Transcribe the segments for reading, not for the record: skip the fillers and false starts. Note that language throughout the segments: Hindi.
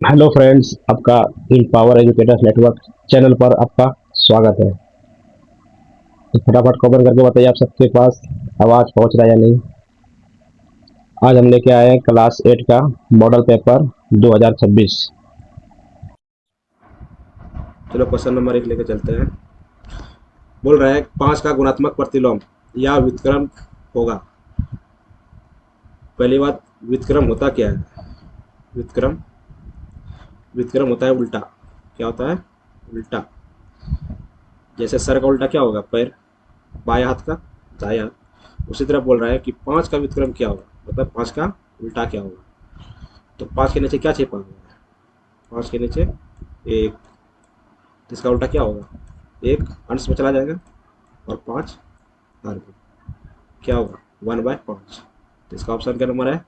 हेलो फ्रेंड्स, आपका इन पावर एजुकेटर्स नेटवर्क चैनल पर आपका स्वागत है। तो फटाफट कवर करके बताइए, आप सबके पास आवाज़ पहुंच रहा है या नहीं। आज हम लेके आए हैं क्लास 8 का मॉडल पेपर 2026। चलो क्वेश्चन नंबर 1 लेके चलते हैं। बोल रहा है 5 का गुणात्मक प्रतिलोम या व्युत्क्रम होगा। पहली बात, व्युत्क्रम होता क्या है? व्युत्क्रम व्युत्क्रम होता है उल्टा। क्या होता है? उल्टा। जैसे सर का उल्टा क्या होगा? पैर। बाएं हाथ का दायां हाथ। उसी तरह बोल रहा है कि 5 का व्युत्क्रम क्या होगा, मतलब 5 का उल्टा क्या होगा। तो 5 के नीचे क्या छिपा हुआ है? 5 के नीचे एक। तो इसका उल्टा क्या होगा? एक अंश में चला जाएगा और 5 अर्ग। क्या होगा? 1/5। तो इसका ऑप्शन क्या नंबर है?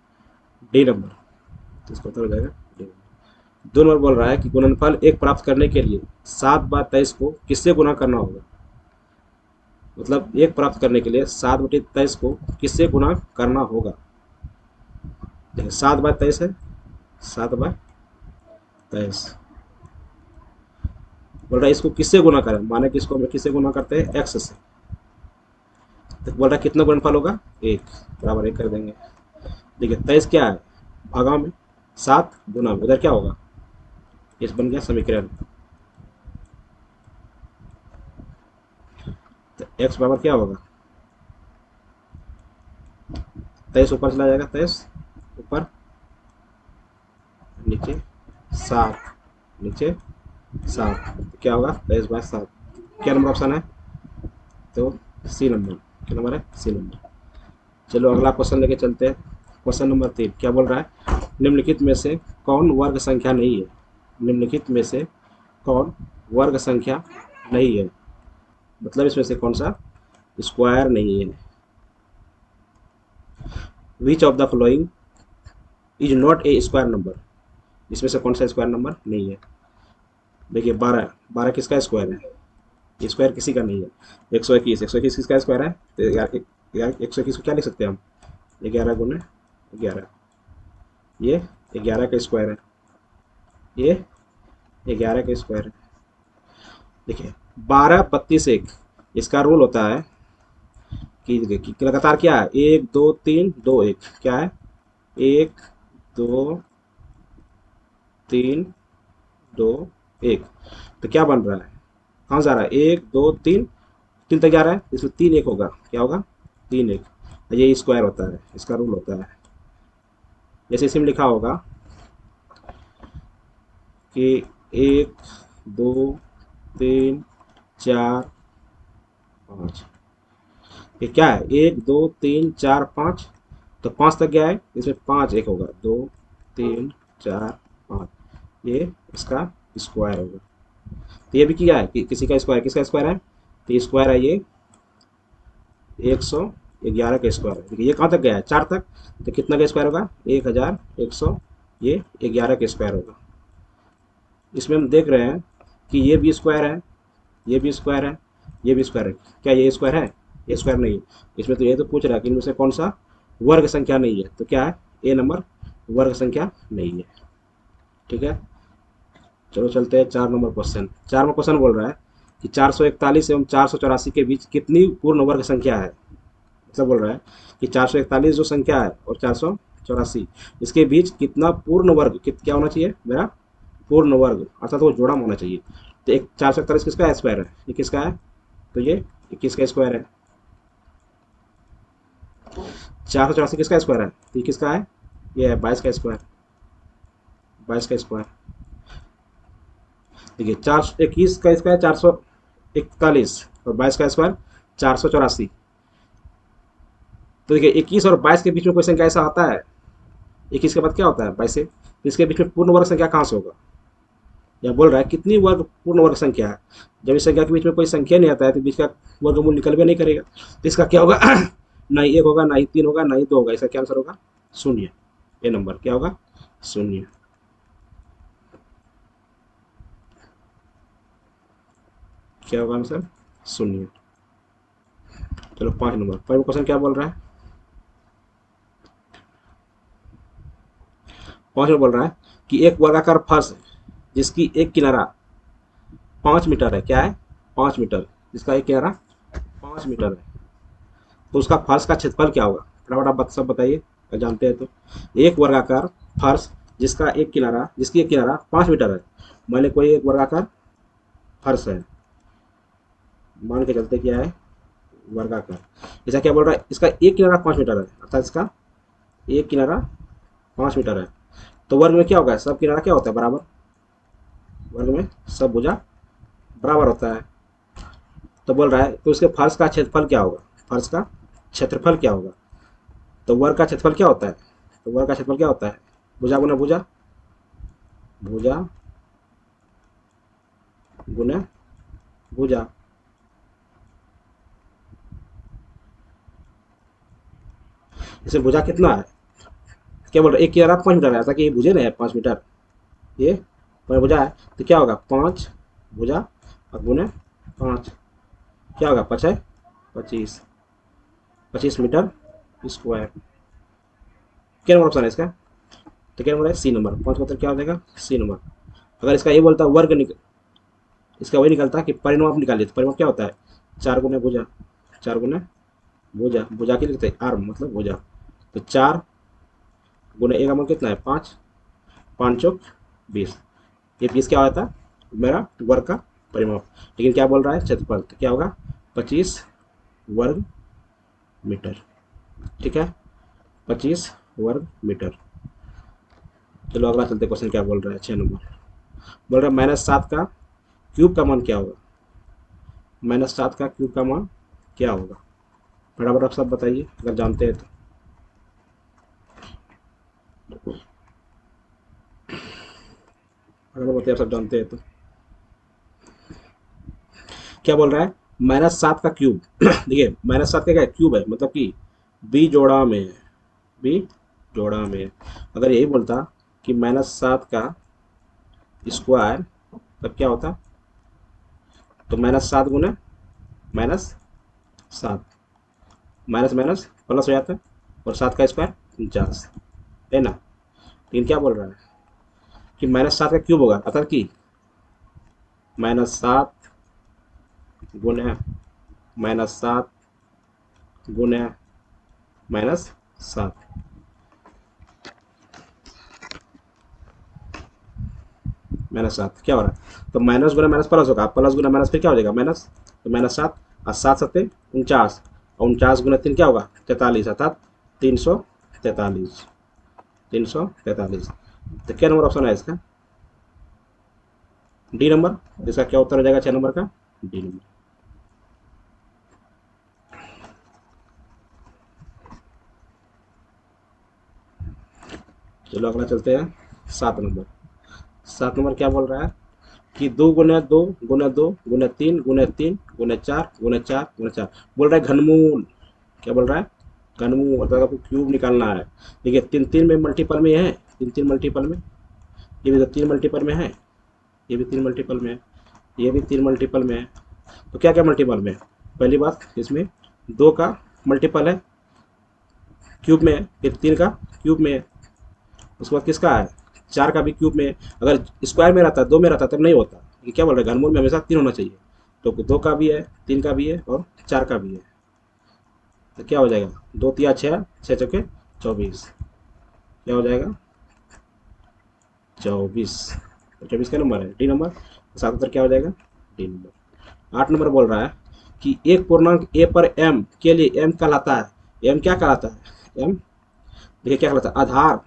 D number. तो इसका उत्तर हो जाएगा डी नंबर। 2 नंबर बोल रहा है कि गुणनफल एक प्राप्त करने के लिए 7/23 को किससे गुणा करना होगा। मतलब एक प्राप्त करने के लिए 7/23 को किससे गुणा करना होगा। देखिए 7/23 है। 7/23 बोल रहा है इसको किससे गुना करें, माने कि इसको हम किससे गुना करते हैं? एक्स से। तो बोल रहा है कितना गुणनफल होगा? एक। बराबर एक कर देंगे। देखिए 23 क्या है? भागा में 7 गुना में उधर क्या होगा? इस बन गया समीकरण। तो एक्स बराबर क्या होगा? 23 ऊपर चला जाएगा। 23 ऊपर, नीचे 7, नीचे 7। तो क्या होगा? 23/7। क्या नंबर ऑप्शन है? तो सी नंबर। क्या नंबर है? C number. चलो अगला क्वेश्चन लेके चलते हैं। क्वेश्चन नंबर 3 क्या बोल रहा है? निम्नलिखित में से कौन वर्ग संख्या नहीं है? निम्नलिखित में से कौन वर्ग संख्या नहीं है? मतलब इसमें से कौन सा स्क्वायर नहीं है? Which of the following is not a square number. इसमें से कौन सा स्क्वायर नंबर नहीं है? देखिए 12। 12 किसका स्क्वायर है? ये स्क्वायर किसी का नहीं है। 121। 121 किसका स्क्वायर है? तो यार 121 को क्या लिख सकते हैं हम? 11 गुने 11। ये 11 का स्क्वायर है। ये 11 का स्क्वायर है। देखिए 12 32 1। इसका रूल होता है कि लगातार क्या है? 1 2 3 2 1। क्या है? 1 2 3 2 1। तो क्या बन रहा है? कहाँ जा रहा है? 1 2 3। 3 तक जा रहा है, इसमें 3 1 होगा। क्या होगा? 3 1। ये स्क्वायर होता है, इसका रूल होता है। जैसे इसमें लिखा होगा कि 1 2 3 4 5। ये क्या है? 1 2 3 4 5। तो 5 तक गया है, इसमें 5 1 होगा। 2 3 4 5। ये इसका स्क्वायर होगा। तो ये भी क्या है कि किसी का स्क्वायर। किसका स्क्वायर है? तो ये स्क्वायर है। ये 111 का स्क्वायर है। देखिए ये कहाँ तक गया है? 4 तक। तो कितना का स्क्वायर होगा? 1100। ये 11 का स्क्वायर होगा। इसमें हम देख रहे हैं कि ये भी स्क्वायर है, ये भी स्क्वायर है, ये भी स्क्वायर है। क्या ये स्क्वायर है? ये स्क्वायर नहीं है। इसमें तो ये तो पूछ रहा है कि इनमें से कौन सा वर्ग संख्या नहीं है। तो क्या है? ए नंबर वर्ग संख्या नहीं है। ठीक है। चलो चलते हैं 4 नंबर क्वेश्चन। 4 नंबर क्वेश्चन बोल रहा है कि 441 एवं 484 के बीच कितनी पूर्ण वर्ग संख्या है। मतलब बोल रहा है कि 441 जो संख्या है और 484, इसके बीच कितना पूर्ण वर्ग क्या होना चाहिए मेरा? पूर्ण वर्ग, अर्थात वो जोड़ा होना चाहिए। तो एक 441 किसका स्क्वायर है? ये किसका है? तो ये 21 का स्क्वायर है। 484 किसका स्क्वायर है? तो ये किसका है? ये है 22 का स्क्वायर। 22 का स्क्वायर। देखिए 421 का स्क्वायर 441 और 22 का स्क्वायर 484। तो देखिए 21 और 22 के बीच में कोई संख्या ऐसा आता है? 21 के बाद क्या होता है? 22 से। तो इसके बीच में पूर्ण वर्ग संख्या कहाँ से होगा? या बोल रहा है कितनी वर्ग पूर्ण वर्ग संख्या है। जब इस संख्या के बीच में कोई संख्या नहीं आता है तो बीच का वर्गमूल निकल भी नहीं करेगा। तो इसका क्या होगा? ना ही 1 होगा, ना ही 3 होगा, ना ही 2 होगा। इसका क्या आंसर होगा? शून्य। ये नंबर क्या होगा? शून्य। क्या होगा आंसर? शून्य। चलो 5 नंबर। 5 क्वेश्चन क्या बोल रहा है? 5 में बोल रहा है कि एक वर्गाकार फर्श है जिसकी एक किनारा 5 मीटर है, क्या है 5 मीटर, जिसका एक किनारा 5 मीटर है, तो उसका फर्श का क्षेत्रफल क्या होगा? फटाफट आप सब बताइए अगर जानते हैं तो। एक वर्गाकार फर्श जिसकी एक किनारा 5 मीटर है, मान ली कोई एक वर्गाकार फर्श है, मान के चलते क्या है वर्गाकार, ऐसा क्या बोल रहा है, इसका एक किनारा 5 मीटर है, अर्थात इसका एक किनारा 5 मीटर है, तो वर्ग में क्या होगा, सब किनारा क्या होता है बराबर, वर्ग में सब भुजा बराबर होता है। तो बोल रहा है तो उसके फर्श का क्षेत्रफल क्या होगा, फर्श का क्षेत्रफल क्या होगा, तो वर्ग का क्षेत्रफल क्या होता है, तो वर्ग का क्षेत्रफल क्या होता है, भुजा गुना भुजा, भुजा गुना भुजा। इसे भुजा कितना है, क्या बोल रहे एक किनारा 5 मीटर है, ऐसा कि ये भुजे नहीं है 5 मीटर, ये भुजा है, तो क्या होगा 5 भुजा और गुने 5, क्या होगा 25, 25 मीटर स्क्वायर। क्या नंबर ऑप्शन है इसका, तो क्या नंबर है सी नंबर, 5 मतलब क्या हो जाएगा सी नंबर। अगर इसका ये बोलता वर्ग इसका वही निकलता कि परिमाप आप निकालिए, तो परिमाप क्या होता है 4 गुने भुजा, 4 गुने भुजा की लिखते हैं आर मतलब भुजा, तो 4 गुने ए का मान कितना है 5, 5 चौक 20, ये 20 क्या होता है मेरा वर्ग का परिमाप, लेकिन क्या बोल रहा है क्षेत्रफल, तो क्या होगा 25 वर्ग मीटर, ठीक है 25 वर्ग मीटर। चलो अगला चलते, क्वेश्चन क्या बोल रहा है 6 नंबर, बोल रहा है -7 का क्यूब का मान क्या होगा, -7 का क्यूब का मान क्या होगा, फटाफट आप सब बताइए अगर जानते हैं तो। अगर बताइए आप सब जानते हैं तो। क्या बोल रहा है -7 का क्यूब देखिए -7 का क्या क्यूब है, मतलब कि बी जोड़ा में है, बी जोड़ा में है। अगर यही बोलता कि -7 का स्क्वायर, तब क्या होता, तो -7 गुना -7, माइनस माइनस प्लस हो जाता है, और 7 का स्क्वायर 49 है ना। लेकिन क्या बोल रहा है कि -7 का क्यूब होगा, अर्थात कि -7 गुना -7 गुना -7, -7 क्या हो रहा है, तो माइनस गुना माइनस प्लस होगा, प्लस गुना माइनस फिर क्या हो जाएगा माइनस, तो -7 और 7 7 49, और 49 गुना 3 क्या होगा 43, अर्थात 343, 343। तो क्या नंबर ऑप्शन है इसका, डी नंबर। इसका क्या उत्तर हो जाएगा 6 नंबर का, डी नंबर। चलो अगला चलते हैं 7 नंबर। 7 नंबर क्या बोल रहा है कि 2 गुना 2 गुना 3 गुना 3 गुना 4 गुना 4 बोल रहा है घनमूल, क्या बोल रहा है घनमूल, अर्थात आपको क्यूब निकालना है। देखिए 3 3 में मल्टीपल में है, 3 3 मल्टीपल में, ये भी तो 3 मल्टीपल में है, ये भी 3 मल्टीपल में है, ये भी 3 मल्टीपल में है, तो क्या क्या मल्टीपल में है, पहली बात इसमें 2 का मल्टीपल है क्यूब में है, फिर 3 का क्यूब में है, उसके बाद किसका है 4 का भी क्यूब में है। अगर स्क्वायर में रहता 2 में रहता तब नहीं होता, ये क्या बोल रहे हैं घनमूल में हमेशा 3 होना चाहिए, तो 2 का भी है 3 का भी है और 4 का भी है, तो क्या हो जाएगा 2 तिया 6, 6 चौके 24, क्या हो जाएगा 24, तो 24 का नंबर है डी नंबर, तो 7 उत्तर क्या हो जाएगा डी नंबर। 8 नंबर बोल रहा है कि एक पूर्णांक ए पर एम के लिए एम कहलाता है, एम क्या कहलाता है, एम देखिए क्या कहलाता है आधार,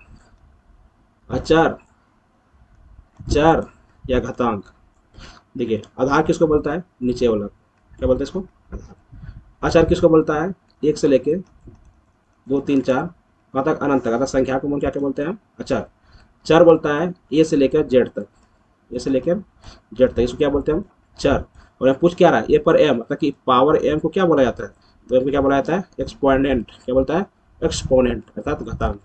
अचर, चर या घातांक। देखिए आधार किसको बोलता है, नीचे वाला क्या बोलते हैं इसको आधार। अचर किसको बोलता है, 1 से लेके 2 3 4 वहाँ तक अनंत तक, अर्थात संख्या को क्या क्या बोलते हैं अचर। चर बोलता है ए से लेकर जेड तक, ए से लेकर जेड तक, इसको क्या बोलते हैं हम चर। और यहाँ पूछ क्या रहा है ए पर एम, मतलब कि पावर एम को क्या बोला जाता है, तो एम को क्या बोला जाता है एक्सपोनेंट, क्या बोलता है एक्सपोनेंट, अर्थात घातांक।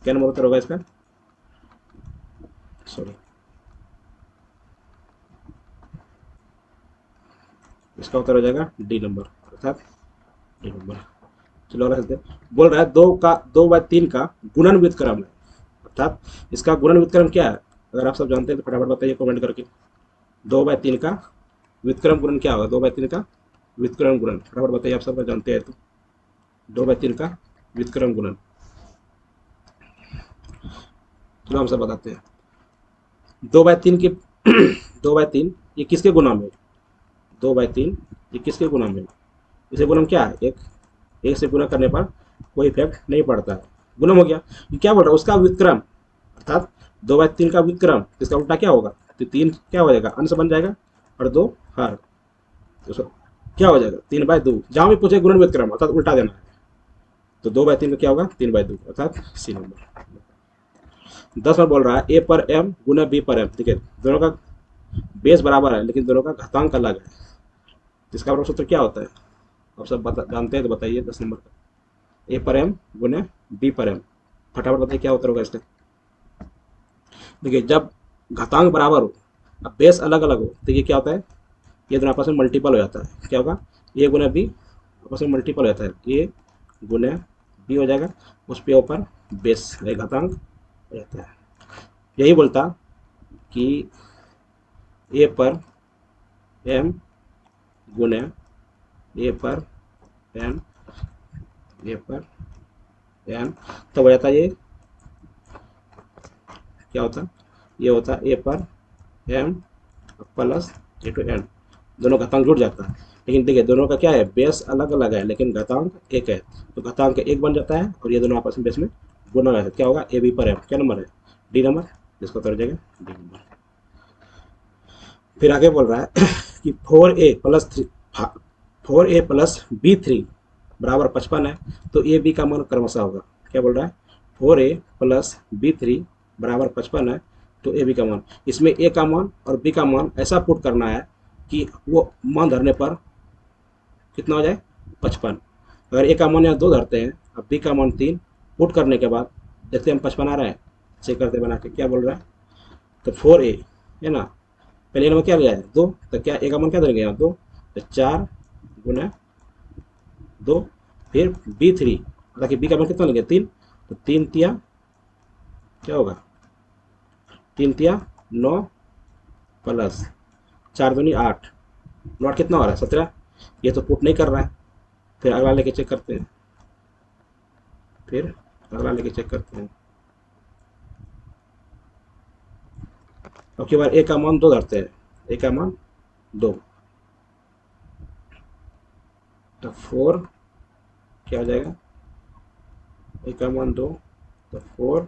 क्या नंबर उत्तर होगा इसका, सॉरी इसका उत्तर हो जाएगा डी नंबर, अर्थात डी नंबर। चलो अगला चलते हैं। बोल रहा है 2 बाय 3 का गुणन व्युत्क्रम है, अर्थात इसका गुणन व्युत्क्रम क्या है? अगर आप सब जानते हैं तो फटाफट बताइए कमेंट करके। 2/3 का व्युत्क्रम गुणन क्या होगा? 2/3 का व्युत्क्रम गुणन फटाफट बताइए, आप सब जानते हैं तो। 2/3 का व्युत्क्रम गुणन, चलो हम सब बताते हैं। 2/3 के 2/3 ये किसके गुणा में? 2/3 ये किसके गुणा में? इसे गुणन क्या है? एक से गुणा करने पर कोई इफेक्ट नहीं पड़ता है, गुणन हो गया। ये क्या बोल रहा है? उसका व्युत्क्रम, अर्थात 2/3 का व्युत्क्रम, इसका उल्टा क्या होगा? तो 3 क्या हो जाएगा? अंश बन जाएगा और 2 हर, तो क्या हो जाएगा? 3/2। जहां भी पूछे गुणन व्युत्क्रम अर्थात उल्टा देना है, तो 2/3 का क्या होगा? 3/2 अर्थात सी नंबर। 10 में बोल रहा है ए पर एम गुना बी पर एम। ठीक है, दोनों का बेस बराबर है लेकिन दोनों का घातांक अलग है, तो इसका प्रश्न सूत्र क्या होता है? आप सब जानते हैं तो बताइए। 10 नंबर का ए पर एम गुने बी पर एम, फटाफट बताइए क्या उत्तर होगा इसका। देखिए, जब घातांक बराबर हो, अब बेस अलग अलग हो, तो ये क्या होता है? ये दोनों आपस में मल्टीपल हो जाता है। क्या होगा? ए गुना बी आपस में मल्टीपल हो जाता है, ए गुना बी हो जाएगा, उस पे ऊपर बेस घातांक हो जाता है। यही बोलता कि ए पर एम गुना ए पर एम, ए पर एम, तो हो जाता है ये क्या होता? ये होता ए पर M plus A to N, दोनों घातांक जुड़ जाता है। लेकिन देखिए, दोनों का क्या है? बेस अलग अलग है लेकिन घातांक एक है, तो घातांक एक बन जाता है और ये दोनों आपस में बेस में गुणा रहता है। क्या होगा? ए बी पर एम क्या नंबर है? डी नंबर, जिसका उत्तर हो जाएगा डी नंबर। फिर आगे बोल रहा है कि 4a+b3 बराबर 55 है, तो ए बी का मान क्रमशः होगा। क्या बोल रहा है? 4a+b3 बराबर 55 है, तो ए बी का मान, इसमें ए का मान और बी का मान ऐसा पुट करना है कि वो मान धरने पर कितना हो जाए? 55। अगर ए का मान यहाँ 2 धरते हैं, अब बी का मान 3, पुट करने के बाद देखते हैं हम 55 आ रहा है, चेक करते बना के। क्या बोल रहा है? तो 4a है ना, पहले नंबर क्या लिया है? 2, तो क्या ए का मान क्या धरेंगे यहाँ? 2, तो 4 गुना 2, फिर b3, ताकि बी का मान कितना लेंगे? 3, तो 3 तिया क्या होगा? 3 तिया 9 प्लस 4 दूनी 8, 9 कितना हो रहा है? 17। ये तो पुट नहीं कर रहा है, फिर अगला लेके चेक करते हैं, फिर अगला लेके चेक करते हैं। अब की बार ए का मान 2 धरते हैं, ए का मान 2, तो 4 क्या हो जाएगा? ए का मान 2, तो 4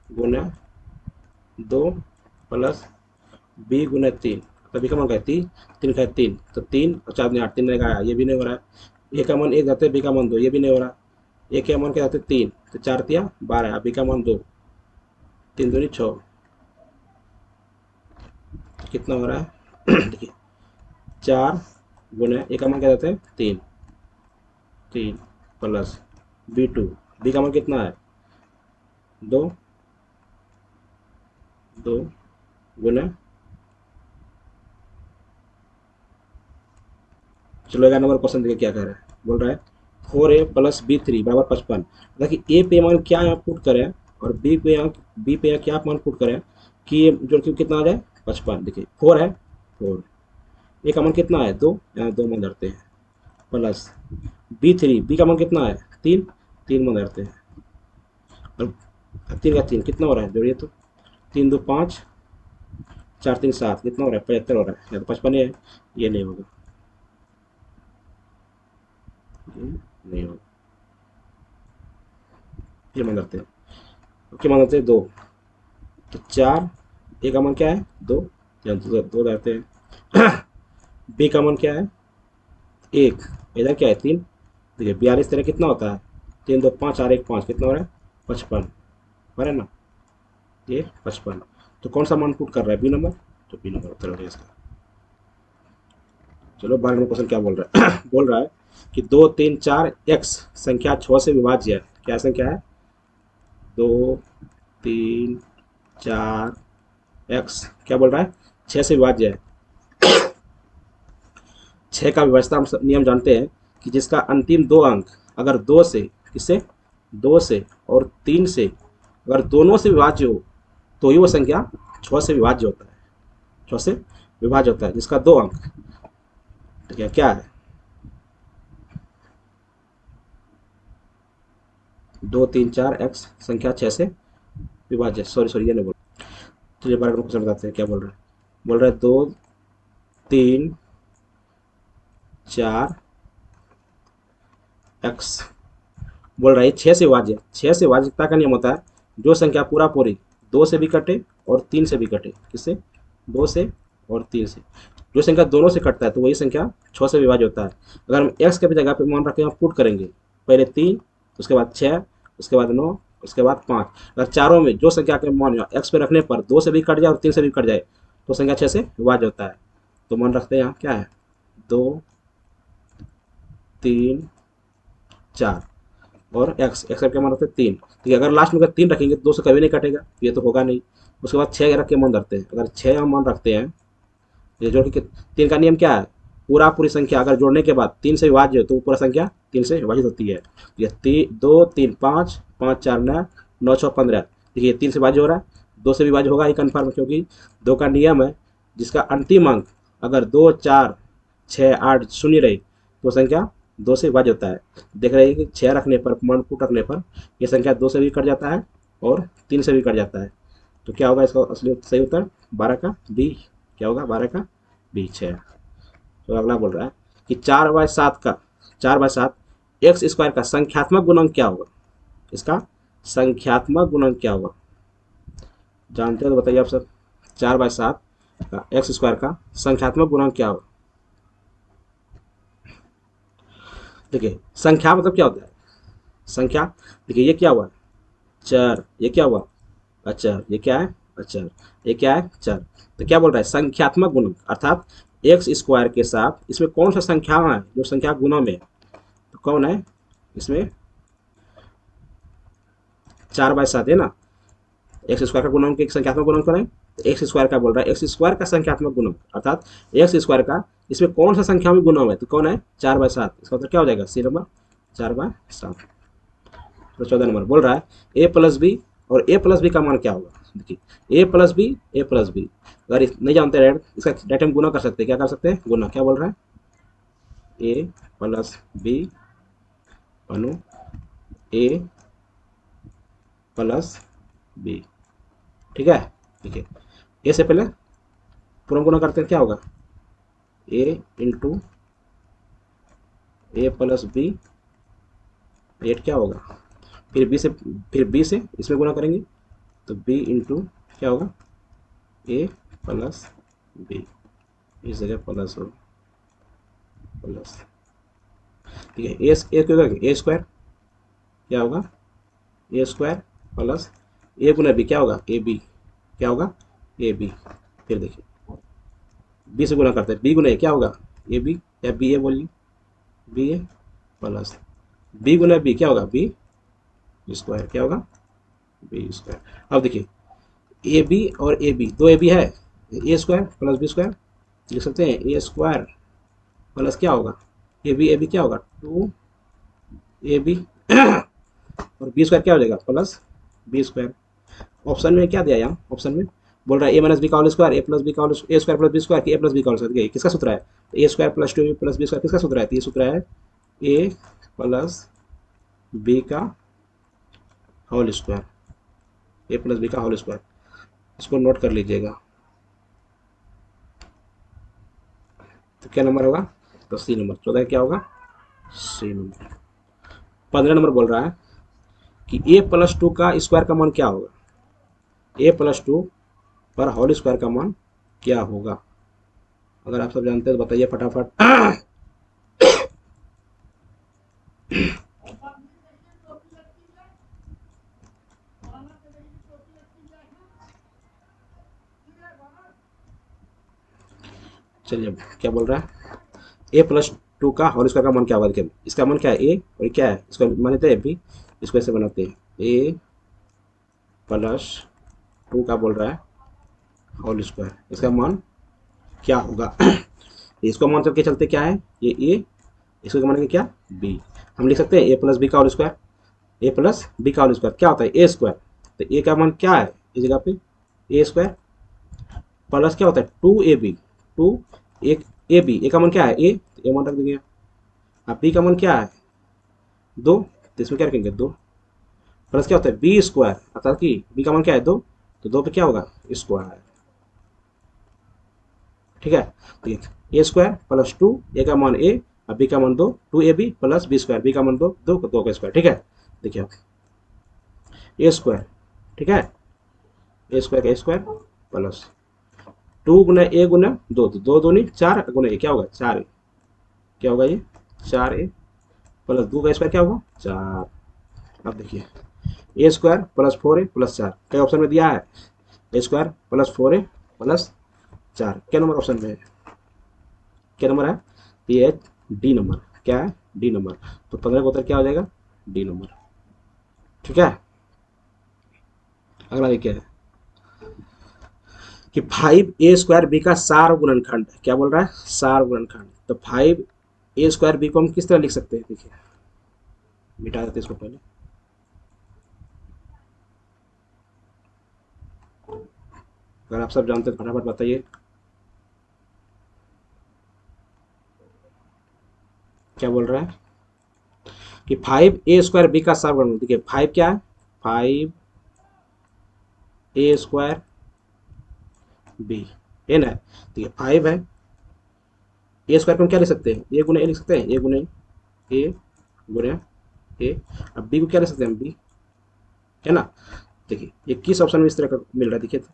गुना 2 प्लस बी गुना 3, तो बी का मान क्या है? 3, 3 का 3, तो 3 और 4 8, 3 रहेगा, ये भी नहीं हो रहा है। ए का मान 1 जाते, बी का मान 2, ये भी नहीं हो रहा। ए का मान क्या जाते? 3, तो 4 तिया 12, बी का मान 2, 3 दूनी 6, कितना हो रहा है? देखिए, 4 गुना ए का मान क्या जाता है? 3, 3 प्लस b2, बी का मान कितना है? 2, 2 गुना, चलो 11 नंबर क्वेश्चन देखिए क्या कह रहा है। बोल रहा है 4a+b3 बराबर 55। देखिए ए पे मान क्या यहाँ पुट करें और बी पे यहाँ क्या मान पुट करें कि ये जोड़ के कितना आ जाए? 55। देखिए 4 है, 4, ए का मान कितना है? 2, यहाँ 2 मान धरते हैं, प्लस b3, बी का मान कितना है? 3, 3 मान धरते हैं, और 3 का 3 कितना हो रहा है? जोड़िए तो, 3 2 5, 4 3 7, कितना हो रहा है? 75 हो रहा है, या तो 55 है, ये नहीं होगा, ये नहीं होगा, ये मान धरते हैं, क्या मान धरते हैं? 2, तो 4, ए का मान क्या है? 2, या 2 धरते हैं। बी का मान क्या है? 1, इधर क्या है? 3। देखिए 42 तेरह कितना होता है? 3 2 5 4 1 5, कितना हो रहा है? 55, हो रहा है ना, ये 55। तो कौन सा मान पुट कर रहा है? बी नंबर, तो बी नंबर उत्तर हो गया इसका। चलो 12 नंबर क्वेश्चन क्या बोल रहा है? बोल रहा है कि 2 3 4 एक्स संख्या 6 से विभाज्य है। क्या संख्या है? 2 3 4 एक्स क्या बोल रहा है? 6 से विभाज्य है। 6 का विभाज्यता हम नियम जानते हैं कि जिसका अंतिम 2 अंक अगर 2 से, किससे? 2 से और 3 से अगर दोनों से विभाज्य हो तो ही वो संख्या 6 से विभाज्य होता है, 6 से विभाज्य होता है, जिसका 2 अंक। ठीक है, क्या है? 2 3 4 x संख्या 6 से विभाज्य। सॉरी सॉरी, ये नहीं बोल। चलिए बारह को क्वेश्चन बताते हैं क्या बोल रहा है। बोल रहा है 2 3 4 x, बोल रहा है 6 से विभाज्य। 6 से विभाज्यता का नियम होता है जो संख्या पूरा पूरी 2 से भी कटे और 3 से भी कटे। किससे? 2 से और 3 से। जो संख्या दोनों से कटता है तो वही संख्या 6 से विभाज्य होता है। अगर हम x के भी जगह पे मान रखें, हम पुट करेंगे, पहले 3, उसके बाद 6, उसके बाद 9, उसके बाद 5। अगर चारों में जो संख्या के मान x पे रखने पर 2 से भी कट जाए और 3 से भी कट जाए तो संख्या 6 से विभाज्य होता है। तो मान रखते हैं यहाँ क्या है, 2 3 4 और x का क्या मान रखते हैं 3। ठीक है, अगर लास्ट में अगर 3 रखेंगे तो 2 से कभी नहीं कटेगा, ये तो होगा नहीं। उसके बाद 6 रख के मान रखते हैं। अगर 6 हम मान रखते हैं, ये जोड़ के 3 का नियम क्या है, पूरा पूरी संख्या अगर जोड़ने के बाद 3 से विभाज्य हो तो पूरा संख्या 3 से विभाजित होती है। ये 2 3 5 5 4 9 9 6 15। देखिए 3 से विभाज्य हो रहा है, 2 से विभाज्य होगा ही कन्फर्म, क्योंकि 2 का नियम है जिसका अंतिम अंक अगर 2 4 6 8 शून्य रही तो संख्या 2 से विभाज्य होता है। देख रहे हैं कि 6 रखने पर, मान पुट रखने पर यह संख्या 2 से भी कट जाता है और 3 से भी कट जाता है। तो क्या होगा इसका असली सही उत्तर 12 का बी। क्या होगा? 12 का बी, 6। तो अगला बोल रहा है कि 4/7 एक्स स्क्वायर का संख्यात्मक गुणक क्या होगा? इसका संख्यात्मक गुणक क्या होगा? जानते हो तो बताइए आप सब। 4/7 का एक्स स्क्वायर का संख्यात्मक गुणक क्या होगा? देखिए संख्या मतलब क्या होता है? संख्या, देखिए ये क्या हुआ? चर। ये क्या हुआ? अचर। ये क्या है? अचर। ये क्या है? चर। तो क्या बोल रहा है? संख्यात्मक गुणक, अर्थात एक्स स्क्वायर के साथ इसमें कौन सा संख्या है जो संख्या गुणों में है? तो कौन है इसमें? 4/7 है ना। एक्स स्क्वायर का गुणक एक संख्यात्मक गुणक कौन है? एक्स स्क्वायर का बोल रहा है, एक्स स्क्वायर का संख्यात्मक गुणक, अर्थात एक्स स्क्वायर का इसमें कौन सा संख्या में गुणा है? तो कौन है? 4/7। इसका मतलब क्या हो जाएगा? C number 4/7। तो 14 नंबर बोल रहा है ए प्लस बी, और ए प्लस बी का मान क्या होगा? देखिए ए plus B, A plus B अगर नहीं जानते डायरेक्ट, इसका डायरेक्ट हम गुना कर सकते हैं। क्या कर सकते हैं? गुना। क्या बोल रहा है? ए प्लस बी बनो ए प्लस बी। ठीक है, ठीक है। ए से पहले पूरा गुना करते हैं, क्या होगा? ए into A plus B, eight क्या होगा? फिर बी से इसमें गुना करेंगे तो बी इंटू क्या होगा? ए प्लस बी। इस जगह प्लस हो, प्लस। ठीक है, ए क्या होगा? A square. क्या होगा? ए स्क्वायर प्लस ए गुना बी, क्या होगा? A B. क्या होगा? A B. फिर देखिए बी से गुना करते हैं, बी गुना ए क्या होगा? ए बी, या बी ए बोलिए, बी ए प्लस बी गुना बी क्या होगा? B square. क्या होगा? B square. अब देखिए ए बी और ए बी, दो ए बी है, a square plus b square लिख सकते हैं। ए स्क्वायर प्लस क्या होगा? ए बी क्या होगा? 2 AB और बी स्क्वायर क्या हो जाएगा? Plus b square. ऑप्शन में क्या दिया यहाँ? ऑप्शन में बोल रहा है ए माइनस बी का whole square, a plus b का whole, a square plus b square, a plus b का होल स्क्वायर। किसका सूत्र है? A square plus 2 plus b square किसका सूत्र है? तो ये सूत्र है ए प्लस बी का whole square, a plus b का होल स्क्वायर। इसको नोट कर लीजिएगा। तो क्या नंबर होगा? तो सी नंबर। 14 क्या होगा? सी नंबर। 15 नंबर बोल रहा है कि ए प्लस 2 का स्क्वायर का मान क्या होगा? ए प्लस 2 पर होल स्क्वायर का मान क्या होगा? अगर आप सब जानते हैं तो बताइए फटाफट। चलिए क्या बोल रहा है? ए प्लस 2 का होल स्क्वायर का मान क्या होगा? देखिए इसका मान क्या है? ए, और क्या है? इसका मान लेते हैं बी, इसको ऐसे बनाते हैं ए प्लस 2 का बोल रहा है होल स्क्वायर, इसका मान क्या होगा? इसको मान करके चलते क्या है? ये ए, इसको मान के क्या? बी। हम लिख सकते हैं ए प्लस बी का whole square, a plus b का होल स्क्वायर क्या होता है? A square. तो ए का मान क्या है इस जगह पे, ए स्क्वायर प्लस क्या होता है 2ab, टू एक ए बी, ए का मान क्या है ए, तो ए मान रख देंगे। अब बी का मान क्या है 2, तो इसमें क्या रखेंगे 2, प्लस क्या होता है बी स्क्वायर, अर्थात कि बी का मान क्या है 2, तो 2 पे क्या होगा स्क्वायर। ठीक है, तो ये ए स्क्वायर प्लस 2, ए का मान ए और बी का मान 2, 2ab plus b square, B का मान 2, 2 2 का स्क्वायर। ठीक है, देखिए ए स्क्वायर, ठीक है, ए स्क्वायर का स्क्वायर प्लस 2 गुना ए गुना 2, तो 2 दूनी 4 गुना ए क्या होगा 4 ए, क्या होगा ये 4 ए प्लस 2 का स्क्वायर क्या होगा 4। अब देखिए ए स्क्वायर प्लस 4 ए प्लस 4 क्या ऑप्शन में दिया है, a square plus 4 A plus 4, क्या नंबर ऑप्शन में है, क्या नंबर है, ये है डी नंबर, क्या है डी नंबर। तो 15 का उत्तर क्या हो जाएगा डी नंबर। ठीक है, अगला देखिए कि 5a² बी का सार गुणनखंड, क्या बोल रहा है सार गुणनखंड, तो 5a² बी को हम किस तरह लिख सकते हैं, देखिए मिटा देते हैं इसको पहले। अगर आप सब जानते हैं तो फटाफट बताइए क्या बोल रहा है कि 5a² बी का सार गुणनखंड, देखिए 5 क्या है 5a² बी है ना, देखिए 5 है, ए स्क्वायर को हम क्या लिख सकते हैं ए गुना ए लिख सकते हैं, ए गुना ए, अब बी को क्या लिख सकते हैं हम बी, है ना। देखिए ये किस ऑप्शन में इस तरह का मिल रहा है, देखिए तो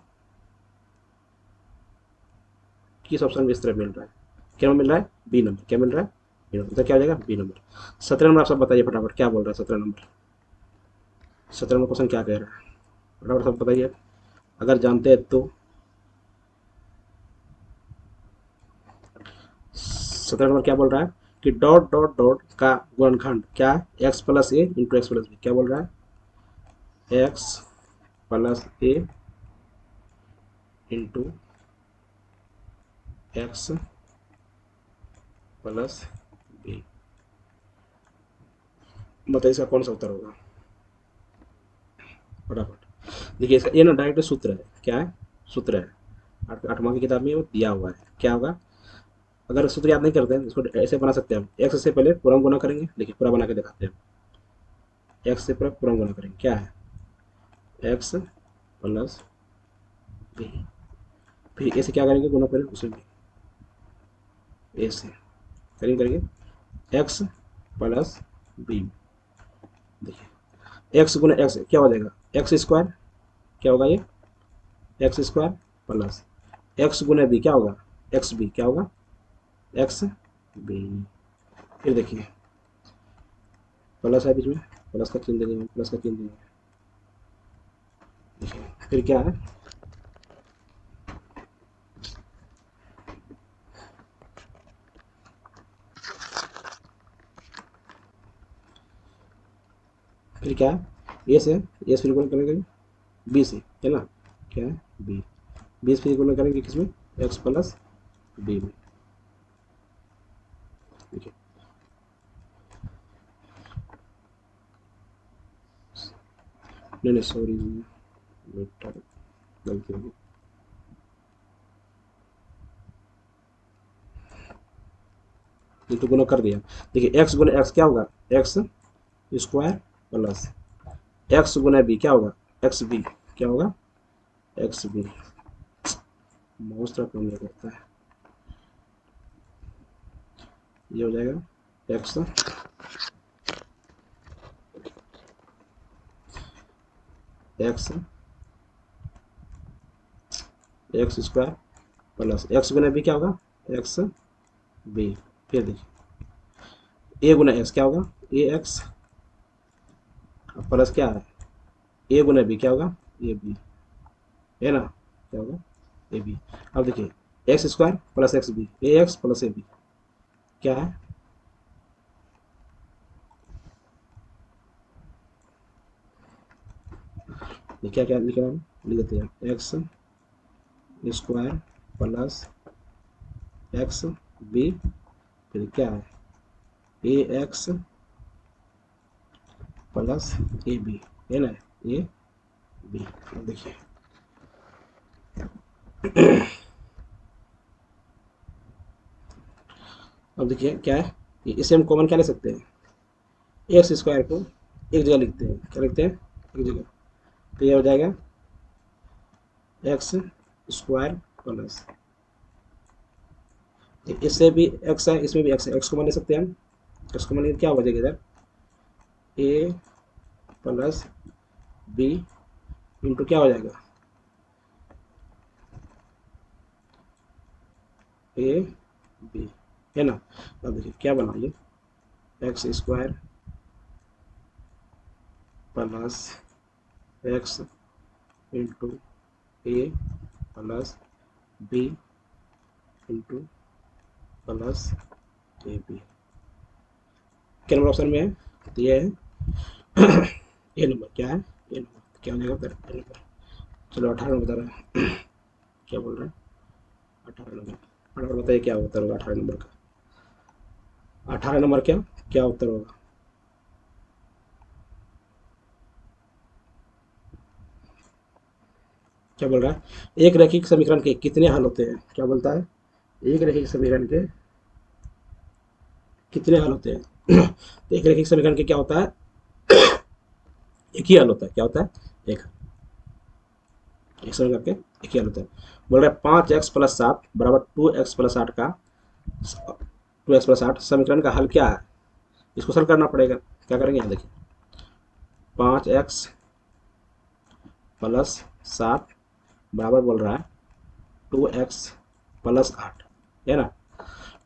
किस ऑप्शन में इस तरह मिल रहा है, क्या मिल रहा है बी नंबर, क्या मिल रहा है बी नंबर, तो क्या हो जाएगा बी नंबर। 17 नंबर आप सब बताइए फटाफट क्या बोल रहा है 17 नंबर, 17 नंबर क्वेश्चन क्या कह रहा है फटाफट सब बताइए अगर जानते हैं तो। 17 नंबर क्या बोल रहा है कि डॉट डॉट डॉट का गुणनखंड क्या है एक्स प्लस ए इंटू एक्स प्लस बी, क्या बोल रहा है एक्स प्लस ए इंटू एक्स प्लस बी, बताइए इसका कौन सा उत्तर होगा फटाफट। देखिए इसका ये ना डायरेक्ट सूत्र है, क्या है सूत्र है, आठवां की किताब में वो दिया हुआ है, क्या होगा अगर सूत्र याद नहीं करते हैं इसको ऐसे बना सकते हैं हम, एक्स से पहले पूरा गुना करेंगे, देखिए पूरा बना के दिखाते हैं, एक्स से पूरा गुना करेंगे क्या है एक्स प्लस बी, फिर ए से क्या करेंगे गुना पहले उसे भी ए से करेंगे एक्स प्लस बी, देखिए एक्स गुना एक्स क्या हो जाएगा एक्स स्क्वायर, क्या होगा ये एक्स स्क्वायर प्लस एक्स गुना बी क्या होगा एक्स बी, क्या होगा एक्स बी, फिर देखिए प्लस है बीच में, प्लस का चिन्ह देंगे, प्लस का चिन्ह देंगे, देखिए फिर क्या है फिर क्या है ए से फिर गुना करेंगे बी से, है ना, क्या है बी, बी से फिर गुना करेंगे किसमें एक्स प्लस बी में, देखिए नहीं नहीं सॉरी बेटा गलती होगी, ये तो गुना कर दिया, देखिए एक्स गुना एक्स क्या होगा एक्स स्क्वायर प्लस एक्स गुना बी क्या होगा एक्स बी, क्या होगा एक्स बी, माउस थोड़ा कम करता है, ये हो जाएगा x x x square plus x गुना बी क्या होगा एक्स बी, फिर देखिए ए गुना एक्स क्या होगा ए एक्स प्लस क्या है ए गुना बी क्या होगा ए बी, है ना, क्या होगा ए बी। अब देखिए x square plus x B, A x plus A B क्या है, ये क्या क्या लिख रहा हूँ लिख देते हैं x square plus x B, फिर क्या है A x plus A B, है ना ए बी। अब देखिए अब देखिए क्या है कि इसे हम कॉमन क्या ले सकते हैं, एक्स स्क्वायर को एक जगह लिखते हैं, क्या लिखते हैं, एक जगह। तो ये हो जाएगा एक्स स्क्वायर प्लस, इससे भी एक्स है, इसमें भी एक्स है, एक्स कॉमन ले सकते हैं हम। एक्स कॉमन ले क्या हो जाएगा इधर, ए प्लस बी इंटू क्या हो जाएगा, ए बी, है ना। अब देखिए क्या बना ये, x square plus x into A plus B into plus A B, क्या नंबर ऑप्शन में है, तो ये है ए नंबर, क्या है ए नंबर, क्या हो जाएगा फिर ए नंबर। चलो 18 नंबर बता रहा है क्या बोल रहा है, 18 नंबर, 18 बताइए क्या उत्तर होगा 18 नंबर का, 18 नंबर क्या क्या उत्तर होगा। क्या बोल रहा है, एक रैखिक समीकरण के कितने हल होते हैं, क्या बोलता है, एक रैखिक समीकरण के कितने हल होते हैं तो एक रैखिक समीकरण के क्या होता है, एक ही हल होता है, क्या होता है, एक एक समीकरण के एक ही हल होता है। बोल रहा है 5x+7 बराबर 2x+8 का 2x+8 समीकरण का हल क्या है, इसको सॉल्व करना पड़ेगा। क्या करेंगे यहाँ देखिए, 5x+7 बराबर बोल रहा है 2x+8, है ना।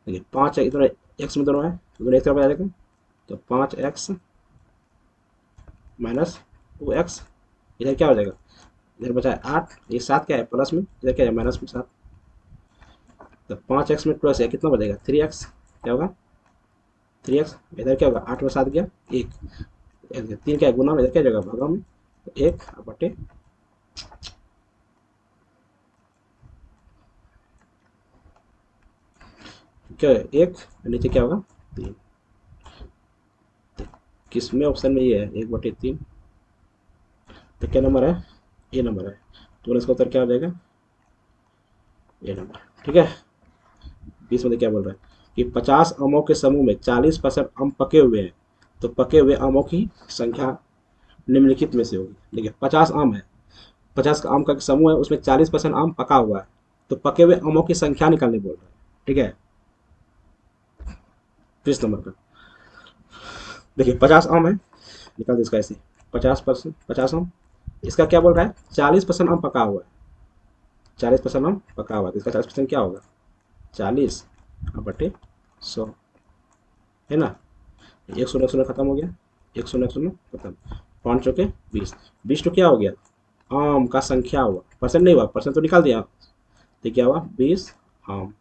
देखिए 5 इधर एक्स में दोनों है, दोनों एक तरफ आ जाएगा, तो 5x - 2x, इधर क्या हो जाएगा, इधर बचा है 8, ये 7 क्या है प्लस में, इधर क्या है माइनस में 7, तो 5x में 2x है कितना बचेगा 3x, क्या होगा 3x, इधर क्या होगा 8 में 7 गया 1, 3 क्या है गुना में, इधर क्या जाएगा भागा में, तो 1 बटे क्या है 1, नीचे क्या होगा 3, किस में ऑप्शन में ये है 1/3, तो क्या नंबर है, ए नंबर है, तो इसका उत्तर क्या हो जाएगा, ए नंबर। ठीक है, 20 में क्या बोल रहा है कि 50 आमों के समूह में 40% आम पके हुए हैं, तो पके हुए आमों की संख्या निम्नलिखित में से होगी। देखिए 50 आम है, 50 आम का समूह है, उसमें 40% आम पका हुआ है, तो पके हुए आमों की संख्या निकालने बोल रहा है। ठीक है, 20 नंबर का देखिए 50 आम है, निकाल दे इसका ऐसे, 50%, 50 आम, इसका क्या बोल रहा है 40% आम पका हुआ है, 40% आम पका हुआ है, तो इसका 40% क्या होगा 40/100, है ना। एक शून्य शून्य खत्म हो गया, एक शून्य शून्य खत्म, 5 चौके 20, 20 तो क्या हो गया आम का संख्या हुआ, परसेंट नहीं हुआ, परसेंट तो निकाल दिया, तो क्या हुआ 20 आम,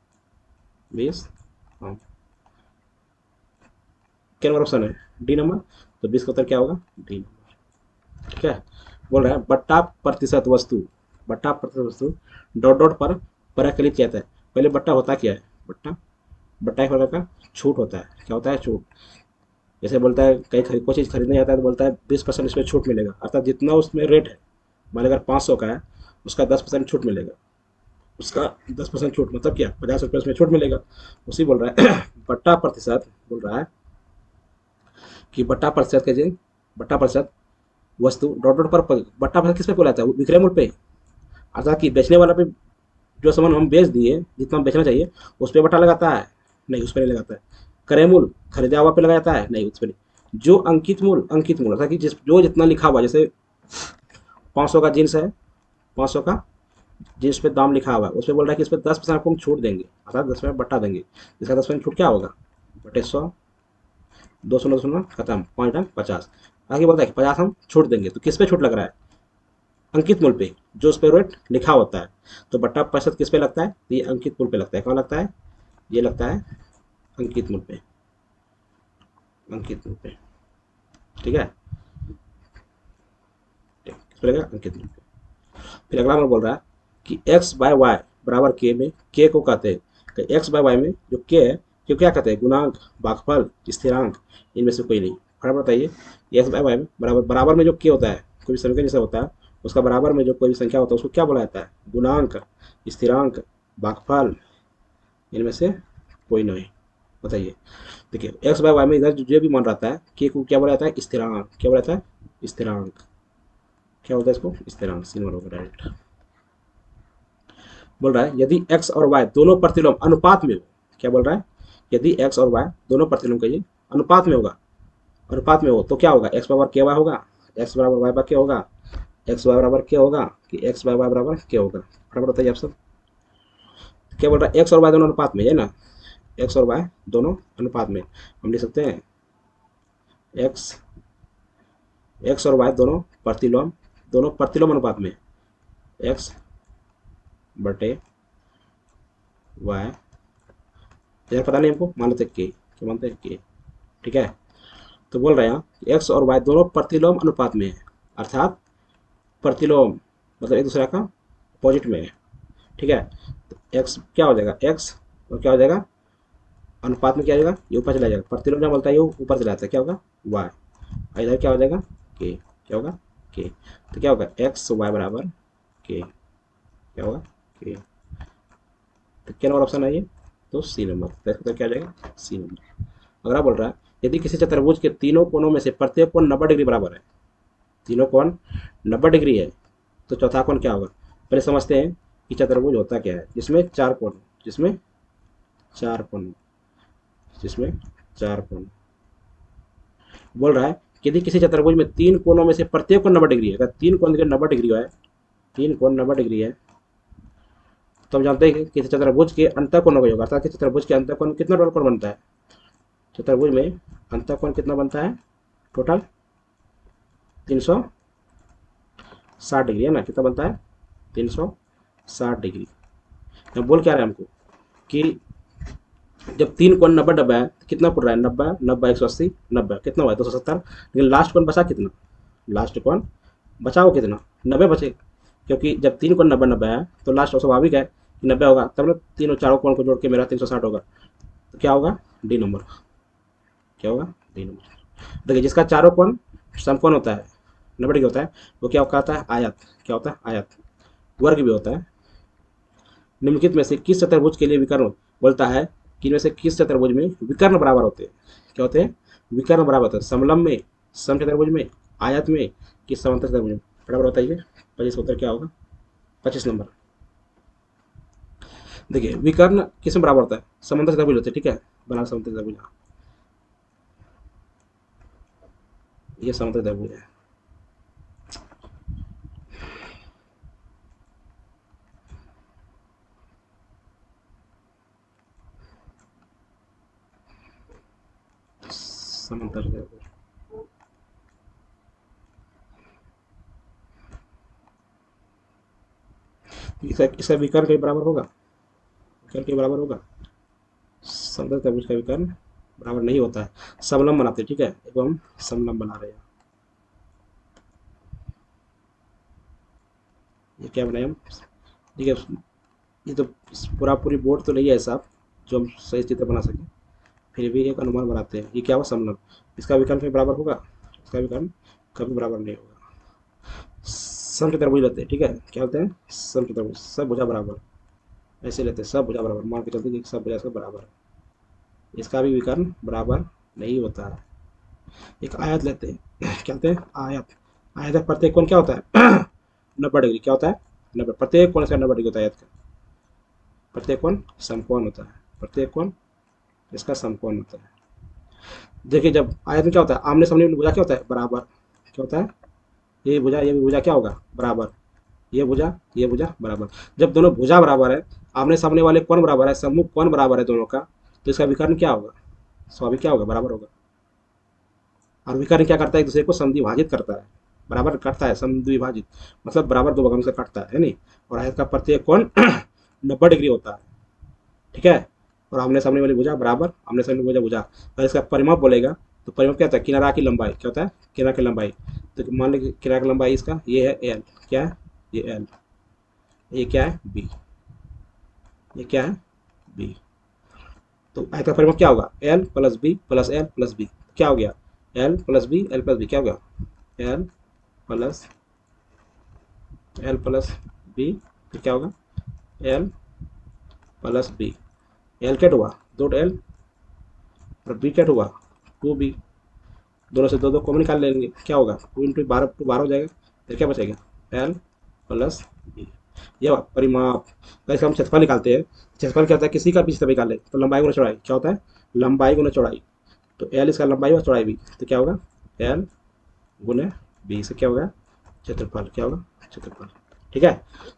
20 आम, क्या नंबर ऑप्शन है डी नंबर, तो 20 का उत्तर क्या होगा डी नंबर। ठीक है, बोल रहा है बट्टा प्रतिशत वस्तु, बट्टा प्रतिशत वस्तु डॉट डॉट पर पराकलित कहता है। पहले बट्टा होता क्या है, बट्टा, बट्टा एक प्रकार का छूट होता है, क्या होता है छूट, जैसे बोलता है कहीं खरीद कोई चीज़ खरीदने जाता है तो बोलता है 20% इसमें छूट मिलेगा, अर्थात जितना उसमें रेट है, मान अगर 500 का है, उसका 10% छूट मिलेगा, उसका 10% छूट मतलब क्या 50 रुपये उसमें छूट मिलेगा, उसी बोल रहा है बट्टा प्रतिशत बोल रहा है कि बट्टा प्रतिशत के दिन, बट्टा प्रतिशत वस्तु डॉट डॉट पर बट्टा प्रतिशत किस पे बोला जाता है, विक्रय मूल्य पे, अर्थात कि बेचने वाला पे जो सामान हम बेच दिए जितना बेचना चाहिए उस पर बट्टा लगाता है, नहीं उस पर नहीं लगाता है। क्रय मूल्य खरीदा हुआ पे लगाता है, नहीं उस पर नहीं। जो अंकित मूल्य अर्थात कि जिस जो जितना लिखा हुआ, जैसे 500 का जीन्स है, 500 का जीन्स पे दाम लिखा हुआ है, उस पर बोल रहा है कि इस पर 10% आपको हम छूट देंगे, अर्थात 10% बट्टा देंगे, इसका 10% छूट क्या होगा बटे 100, 200 खत्म, 5×50, आगे बोलता है कि 50 हम छूट देंगे, तो किस पे छूट लग रहा है अंकित मूल्य पे, जो उस पर रेट लिखा होता है, तो बट्टा प्रतिशत किस पे लगता है, तो ये अंकित मूल्य पे लगता है, कहाँ लगता है, ये लगता है अंकित मूल्य पे, अंकित मूल्य पे। ठीक है, किस पे लगेगा अंकित मूल्य पे। फिर अगला नंबर बोल रहा है कि x/y बराबर k में k को कहते हैं, x/y में जो k है क्यों क्या कहते हैं, गुणांक, भागफल, स्थिरांक, इनमें से कोई नहीं। फटाफट बताइए, x/y में बराबर, बराबर में जो k होता है, कोई भी समीकरण जैसा होता है उसका बराबर में जो कोई भी संख्या होता है उसको क्या बोला जाता है? गुणांक, स्थिरांक, भागफल, इनमें से कोई नहीं। बताइए। देखिए एक्स बाय वाई में इधर जो भी मान रहता है के को क्या बोला जाता है? स्थिरांक। क्या बोला जाता है? स्थिरांक। क्या होता है इसको? स्थिरांक। सी नंबर होगा डायरेक्ट। बोल रहा है यदि एक्स और वाई दोनों प्रतिलोम अनुपात में हो। क्या बोल रहा है? यदि एक्स और वाई दोनों प्रतिलोम कहिए अनुपात में होगा, अनुपात में हो तो क्या होगा? एक्स बराबर के वाई होगा, एक्स बराबर वाई बाय के होगा, एक्स वाई बराबर के होगा कि एक्स बाय वाई बराबर के होगा? फटाफट बताइए आप सब। क्या बोल रहा है? एक्स और वाई दोनों अनुपात में है ना, एक्स और वाई दोनों अनुपात में। हम लिख सकते हैं एक्स, एक्स और वाई दोनों प्रतिलोम अनुपात में, एक्स बटे वाई। इधर पता नहीं हमको, मान लेते के, क्या मानते हैं के। ठीक है। तो बोल रहे हैं एक्स और वाई दोनों प्रतिलोम अनुपात में है, अर्थात प्रतिलोम मतलब एक दूसरे का अपोजिट में है। ठीक है। तो एक्स क्या हो जाएगा? एक्स और क्या हो जाएगा? अनुपात में क्या हो जाएगा? ये ऊपर चला जाएगा, प्रतिलोम जब बोलता है ये ऊपर चला जाता है, क्या होगा? वाई। इधर क्या हो जाएगा? के। क्या होगा? के। तो क्या होगा? एक्स वाई बराबर के। क्या होगा? के। तो क्या नंबर ऑप्शन है ये? तो सी नंबर। तो क्या हो जाएगा? C number. अगर आप बोल रहा है यदि किसी चतुर्भुज के तीनों कोनों में से प्रत्येक कोण 90 डिग्री बराबर है, तीनों कोण 90 डिग्री है, तो चौथा कोण क्या होगा? पहले समझते हैं कि चतुर्भुज होता क्या है। जिसमें चार कोण, जिसमें चार कोण, जिसमें चार कोण। बोल रहा है कि यदि किसी चतुर्भुज में तीन कोणों में से प्रत्येक कोण 90 डिग्री है, अगर तीन कोण 90 डिग्री है, तीन कोण 90 डिग्री है, तो हम जानते हैं कि चतुर्भुज के अंतःकोण का योग, अर्थात कि चतुर्भुज के अंतःकोण कितना टोटल कोण बनता है? चतुर्भुज में अंतःकोण कितना बनता है टोटल? 360 डिग्री है ना। कितना बनता है? 360 डिग्री। हम बोल क्या रहे हैं हमको कि जब तीन कोण 90 90 है तो कितना पड़ रहा है? 90 90 180 90 कितना हुआ? 270। लेकिन लास्ट कोण बचा कितना? लास्ट कोण बचा वो कितना? 90 बचे, क्योंकि जब तीन कोण 90 90 है तो लास्ट स्वाभाविक है कि 90 होगा, तब ना तीनों चारों कोण को जोड़ के मेरा 360 होगा। तो क्या होगा? D number. क्या होगा? D number. देखिए जिसका चारों कोण समकोण होता है, 90 डिग्री होता है, वो क्या कहता है? आयत। क्या होता है? आयत। वर्ग भी होता है। निम्नलिखित में से किस चतुर्भुज के लिए विकर्ण बोलता है कि इनमें से किस चतुर्भुज में विकर्ण बराबर होते हैं? क्या होते हैं? विकर्ण बराबर होते हैं। समलंब में, समचतुर्भुज में, आयत में कि समांतर चतुर्भुज में? बराबर बताइए। 25 उत्तर क्या होगा? 25 नंबर। देखिए विकर्ण किस में बराबर होता है? समांतर चतुर्भुज होते हैं। ठीक है, बना समांतर चतुर्भुज। ये समांतर चतुर्भुज है। समांतर चतुर्भुज। इसका विकर्ण के बराबर होगा? विकर्ण के बराबर होगा? समतल त्रिभुज का विकर्ण बराबर नहीं होता है। समलंब बनाते हैं। ठीक है, एक हम समलंब बना रहे हैं। ये क्या बनाए हम? ठीक है, ये तो पूरी बोर्ड तो नहीं है साहब जो हम सही चित्र बना सकें, फिर भी एक अनुमान बनाते हैं। ये क्या हुआ? समलंब। इसका विकर्ण फिर बराबर होगा? इसका विकर्ण कभी बराबर नहीं होगा। समचतुर्भुज लेते हैं। ठीक है, क्या होते हैं? समचतुर्भुज, सब भुजा बराबर ऐसे लेते हैं, सब भुजा बराबर मान के चलते हैं कि सब भुजा इसका बराबर है। इसका भी विकर्ण बराबर नहीं होता है। एक आयत लेते हैं। क्या होते हैं? आयत। आयत का प्रत्येक कोण क्या होता है? 90 डिग्री। क्या होता है? 90। प्रत्येक कोण इसका 90 डिग्री होता है। आयत का प्रत्येक कोण समकोण होता है। प्रत्येक कोण इसका समकोण होता है। देखिए जब आयत में क्या होता है? आमने सामने वाली भुजा क्या होता है? बराबर। क्या होता है? ये भुजा ये भी भुजा क्या होगा? बराबर। ये भुजा बराबर। जब दोनों भुजा बराबर है, आमने सामने वाले कोण बराबर है, सम्मुख कोण बराबर है दोनों का, तो इसका विकर्ण क्या होगा? स्वाभाविक क्या होगा? बराबर होगा। और विकर्ण क्या करता है? एक दूसरे को संधिभाजित करता है। बराबर कटता है, संधिभाजित मतलब बराबर दो भागों से कटता है नहीं। और आयत का प्रत्येक कोण 90 डिग्री होता है। ठीक है। और आमने सामने वाली भुजा बराबर, आमने सामने भुजा भुजा। अगर इसका परिमाप बोलेगा तो परिमाप क्या होता है? किनारा की लंबाई। क्या होता है? किनारा की लंबाई। तो मान लीजिए किनारा की लंबाई इसका ये है एल। क्या है? ये एल। ये क्या है? बी। ये क्या है? बी। तो आयत का परिमाप क्या होगा? L plus B plus L plus B. क्या हो गया? L plus B L plus B. क्या हो गया? L plus L plus B, फिर क्या होगा एल प्लस बी। एल क्या हुआ, दो एल, और बी क्या हुआ टू बी। दोनों से दो दो कॉमन निकाल लेंगे, क्या होगा टू इंटू बारह, टू बारह हो जाएगा, फिर क्या बचेगा एल प्लस बी। ये परिमाप का इसका हम क्षेत्रफल निकालते हैं। क्षेत्रफल क्या होता है, किसी का भी क्षेत्रफल निकाल ले तो लंबाई गुना चौड़ाई क्या होता है, लंबाई गुना चौड़ाई। तो एल इसका लंबाई और चौड़ाई भी, तो क्या होगा एल गुना बी से क्या होगा क्षेत्रफल, क्या होगा क्षेत्रफल। ठीक है,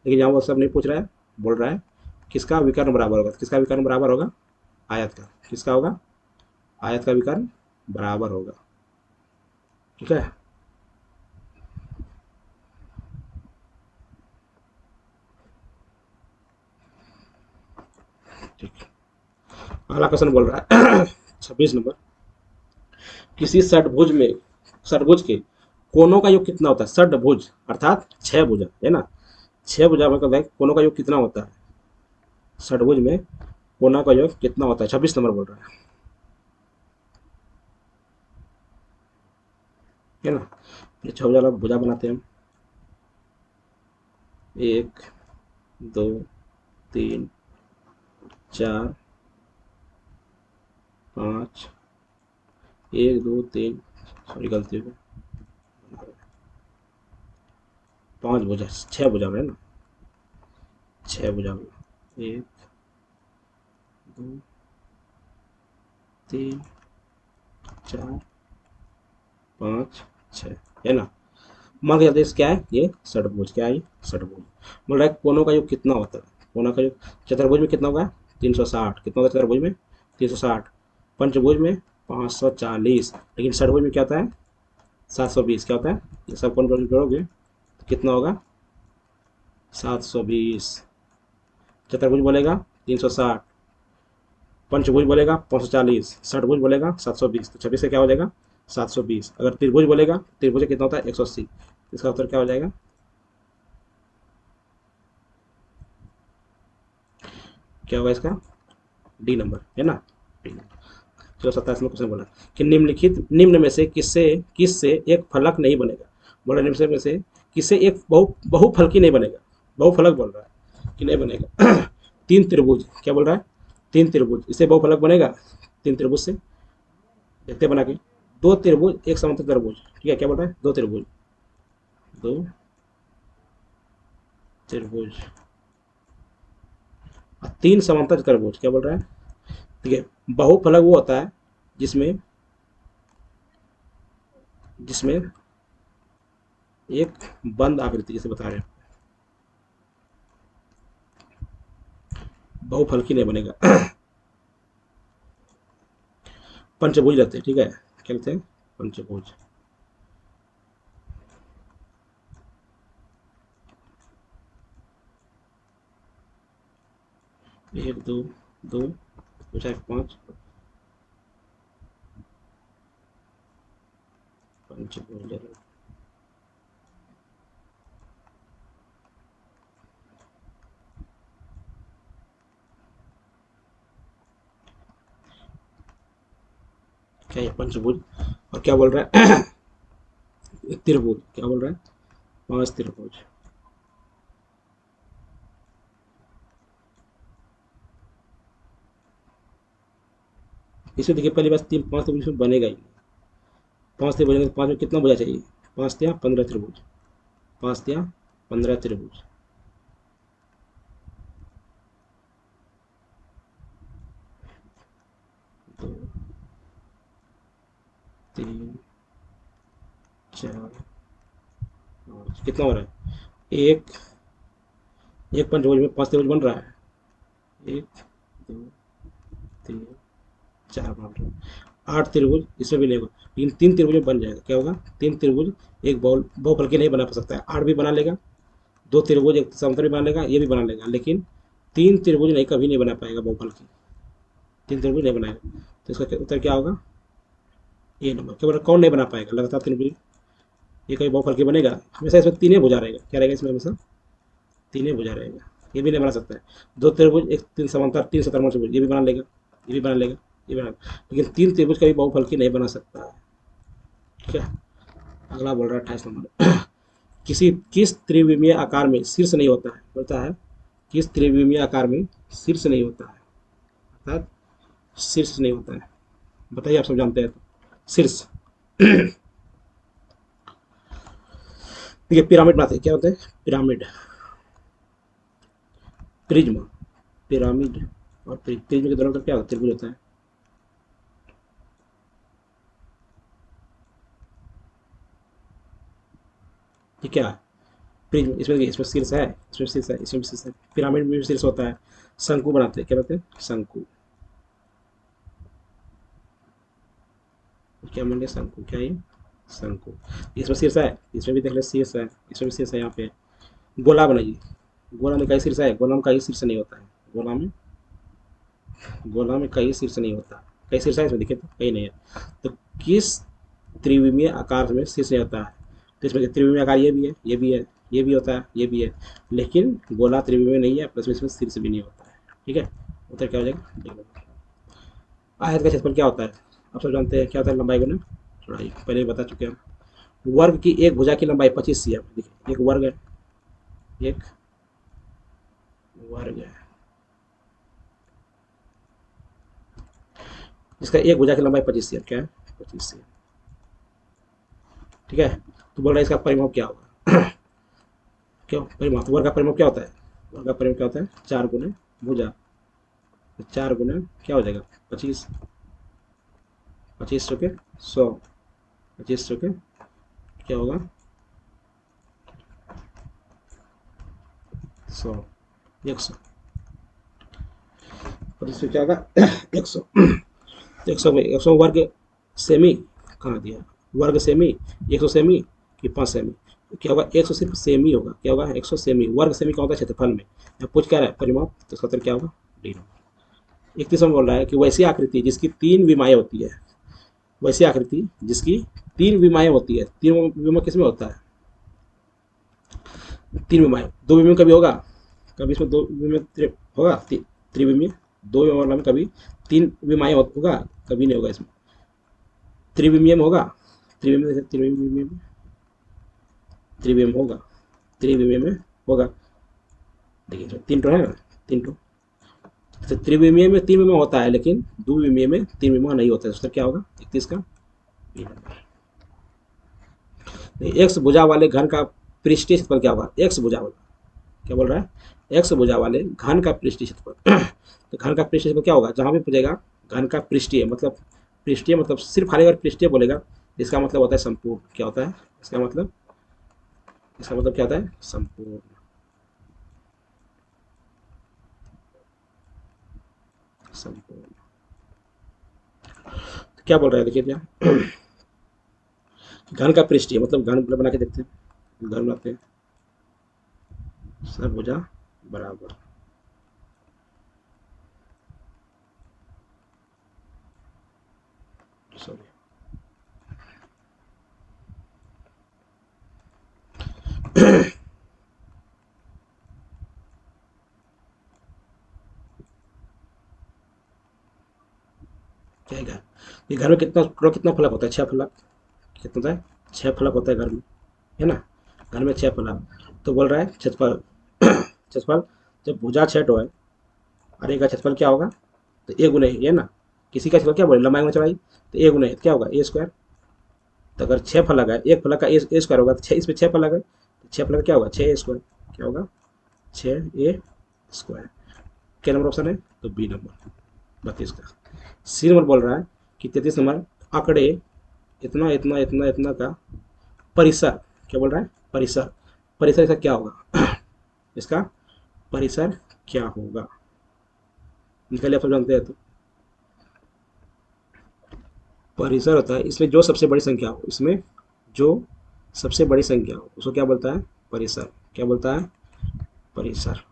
लेकिन यहाँ वो सब नहीं पूछ रहा है, बोल रहा है किसका विकर्ण बराबर होगा। किसका विकर्ण बराबर होगा, आयत का। किसका होगा, आयत का विकर्ण बराबर होगा। ठीक है, ठीक। अगला क्वेश्चन बोल रहा है 26 नंबर, किसी षटभुज में, षटभुज के कोनों का योग कितना होता है। षटभुज अर्थात छह भुजा है ना, छह भुजा में मतलब कोनों का योग कितना होता है। षटभुज में कोनों का योग कितना होता है, 26 नंबर बोल रहा है ना। ये छह भुजा वाला भुजा बनाते हैं हम, एक, दो, तीन, चार, पाँच, एक दो तीन, सॉरी गलती हो गई, पांच भुजा, छह भुजा में है ना, छह भुजा में, एक, दो, तीन, चार, पाँच, छः, है ना। मान के आदेश क्या है, ये षटभुज, क्या है ये षटभुज। बोल रहा है कोनों का योग कितना होता है, कोनों का योग चतुर्भुज में कितना होगा 360, कितना होगा चतुर्भुज में 360, पंचभुज में 540, लेकिन षटभुज में क्या होता है 720। क्या होता है, ये सब कौन जोड़ोगे तो कितना होगा 720। चतुर्भुज बोलेगा 360, पंचभुज बोलेगा 540, षटभुज बोलेगा 720, तो 26 से क्या हो जाएगा 720। अगर त्रिभुज बोलेगा, त्रिभुज कितना होता है 180, इसका उत्तर क्या हो जाएगा, क्या होगा इसका डी नंबर, है ना, डी नंबर। चलो 27 में क्वेश्चन बोला कि निम्नलिखित, निम्न में से किससे, किससे एक फलक नहीं बनेगा। बोला निम्न में से किससे एक बहुफलकी नहीं बनेगा, बहुफलक बोल रहा है कि नहीं बनेगा तीन त्रिभुज, क्या बोल रहा है तीन त्रिभुज, इससे बहुफलक बनेगा। तीन त्रिभुज से देखते बना के, दो त्रिभुज एक समांतर त्रिभुज, ठीक है, क्या बोल रहा है दो त्रिभुज, दो त्रिभुज और तीन समांतर त्रिभुज, क्या बोल रहा है। ठीक है, बहुफलक वो होता है जिसमें, जिसमें एक बंद आकृति, जैसे बता रहे हैं, बहुफलकी नहीं बनेगा पंचभुज रहते हैं, ठीक है, क्या कहते हैं पंचभुज। एक दो, दो, चार पाँच, पंचभुज। क्या है पंचभुज, और क्या बोल रहा है त्रिभुज, क्या बोल रहा है पांच त्रिभुज। इसमें देखिए पहली बात, तीन पांच त्रिभुज इसमें बनेगा ही नहीं। पांच त्रिभुज बनेगा तो पांच में कितना बुझा चाहिए, पांच त्या 15 त्रिभुज, पांच त्या 15 त्रिभुज। दो, तीन, चार, पाँच, कितना हो रहा है एक, एक पंचभुज में पांच त्रिभुज बन रहा है, एक, दो, तीन, चार बन रहा है, आठ त्रिभुज इसमें भी नहीं होगा, लेकिन तीन त्रिभुज में बन जाएगा। क्या होगा तीन त्रिभुज, एक बहुफलकी नहीं बना सकता है, आठ भी बना लेगा, दो त्रिभुज एक समतल भी बना लेगा, ये भी बना लेगा, लेकिन तीन त्रिभुज नहीं, कभी नहीं बना पाएगा बहुफलकी, तीन त्रिभुज नहीं बनाएगा। तो इसका उत्तर क्या होगा ए नंबर। क्या बोला कौन नहीं बना पाएगा लगातार त्रिभुज, ये कभी बहुफलकी बनेगा, हमेशा इसमें तीन ही भुजा रहेगा, क्या रहेगा इसमें हमेशा तीन ही भुजा रहेगा, ये भी नहीं बना सकता है। दो त्रिभुज एक तीन समांतर तीन शतरमण त्रिभुज, ये भी बना लेगा, ये भी बना लेगा, ये बना, लेकिन तीन त्रिभुज कभी बहुफलकी नहीं बना सकता है। ठीक है, अगला बोल रहा है 28 नंबर किस त्रिविमीय आकार में शीर्ष नहीं होता है, बोलता है किस त्रिविमीय आकार में शीर्ष नहीं होता है, अर्थात शीर्ष नहीं होता है। बताइए, आप सब जानते हैं तो शीर्ष। देखिए पिरामिड बनाते हैं, क्या होता है पिरामिड, प्रिज्म, पिरामिड और प्रिज्म के दोनों का क्या होता है, त्रिभुज होता है। ये क्या है प्रिज्म, इसमें शीर्ष है, इसमें शीर्ष है, इसमें भी शीर्ष है, पिरामिड में भी शीर्ष होता है। शंकु बनाते हैं, क्या बनाते हैं शंकु, क्या मान लिया शंकु, क्या ये शंकु, इसमें शीर्ष है, इसमें भी देख ले शीर्ष है, इसमें भी शीर्ष है। यहाँ पे गोला बनाइए, गोला में कहीं शीर्ष है, गोला में कहीं शीर्ष नहीं होता है, गोला में कहीं शीर्ष नहीं होता, कहीं शीर्ष है इसमें देखिए तो कहीं नहीं है। तो किस त्रिविमीय आकार में शीर्ष नहीं होता है, तो इसमें त्रिविमीय आकार ये भी है, ये भी है, ये भी होता है, ये भी है, लेकिन गोला त्रिविमीय नहीं है, प्लस में इसमें शीर्ष भी नहीं होता है। ठीक है, उत्तर क्या हो जाएगा। आयत का क्षेत्रफल क्या होता है, आप सब जानते हैं क्या होता है, लंबाई गुना चौड़ाई, पहले ही बता चुके हैं। वर्ग की एक भुजा की लंबाई 25 cm, देखिए एक वर्ग है, एक वर्ग है, इसका एक भुजा की लंबाई 25 cm, क्या है 25 cm। ठीक है, तो बोल रहा है इसका परिमाप क्या होगा। क्यों परिमाप, वर्ग का परिमाप क्या होता है, वर्ग का परिमाप क्या होता है 4 गुना भुजा, 4 गुना क्या हो जाएगा 25, 25 चौके 100, 25 चौके क्या होगा 100, 100, 25 क्या होगा 100, 100 वर्ग सेमी कहाँ दिया, वर्ग सेमी 100 सेमी कि 5 सेमी, तो क्या होगा 100 सिर्फ सेमी होगा, क्या होगा 100 सेमी, वर्ग सेमी क्या होता है क्षेत्रफल में, या पूछ क्या रहा है परिमाप, तो इसका उत्तर क्या होगा डी। 31 में बोल रहा है कि वैसी आकृति जिसकी 3 विमाएँ होती है, वैसी आकृति जिसकी 3 विमाएँ होती है, 3 विमा किस में होता है, 3 विमाएँ, 2 विमीय कभी होगा, कभी इसमें 2 विमीय होगा, त्रिविमीय 2 विमीय में कभी 3 विमाएँ होगा, कभी नहीं होगा, इसमें त्रिविमीय में होगा, त्रिविमीय होगा, त्रिविमीय में होगा, देखिए 3 टो है ना, 3 टो, तो त्रिविमीय में 3 विमा होता है, लेकिन द्विविमीय में 3 विमा नहीं होता है, तो क्या होगा 31 का बी नंबर। एक्स भुजा वाले घन का पृष्ठीय क्षेत्रफल क्या होगा, एक्स भुजा वाला क्या बोल रहा है, एक्स भुजा वाले घन का पृष्ठीय क्षेत्रफल। तो घन का पृष्ठीय क्षेत्रफल क्या होगा, जहां भी पूछेगा घन का पृष्ठीय मतलब, पृष्ठीय मतलब सिर्फ खाली अगर पृष्ठीय बोलेगा, इसका मतलब होता है संपूर्ण, क्या होता है इसका मतलब क्या होता है संपूर्ण, संपूर्ण। तो क्या बोल रहा है देखिए क्या, घन का पृष्ठीय मतलब घन बना के देखते हैं, घन बनाते हैं, सब भुजा बराबर, सॉरी क्या है घर, ये घर में कितना फलक होता है, 6 फलक, कितना होता है 6 फलक होता है घर में, है ना, घर में 6 फलक। तो बोल रहा है क्षेत्रफल, क्षेत्रफल जब भुजा 6 टो है और एक का क्षेत्रफल क्या होगा, तो ए गुना ये ना, किसी का क्षेत्रफल क्या बोले लंबाई गुना चौड़ाई, तो ए गुना क्या होगा ए स्क्वायर, तो अगर 6 फलक है, एक फलक का ए स्क्वायर होगा, तो 6 इसमें 6 फलक है, तो 6 फलक क्या होगा 6 ए स्क्वायर, क्या होगा 6 ए स्क्वायर। क्या नंबर ऑप्शन है, तो बी नंबर 32 का। सी नंबर बोल रहा है कि 33 नंबर आंकड़े इतना इतना इतना इतना का परिसर, क्या बोल रहा है परिसर, परिसर इसका क्या होगा इसका परिसर क्या होगा, निकालिए आप सब जानते हैं तो, परिसर होता है इसमें जो सबसे बड़ी संख्या हो, इसमें जो सबसे बड़ी संख्या हो उसको क्या बोलता है परिसर, क्या बोलता है परिसर।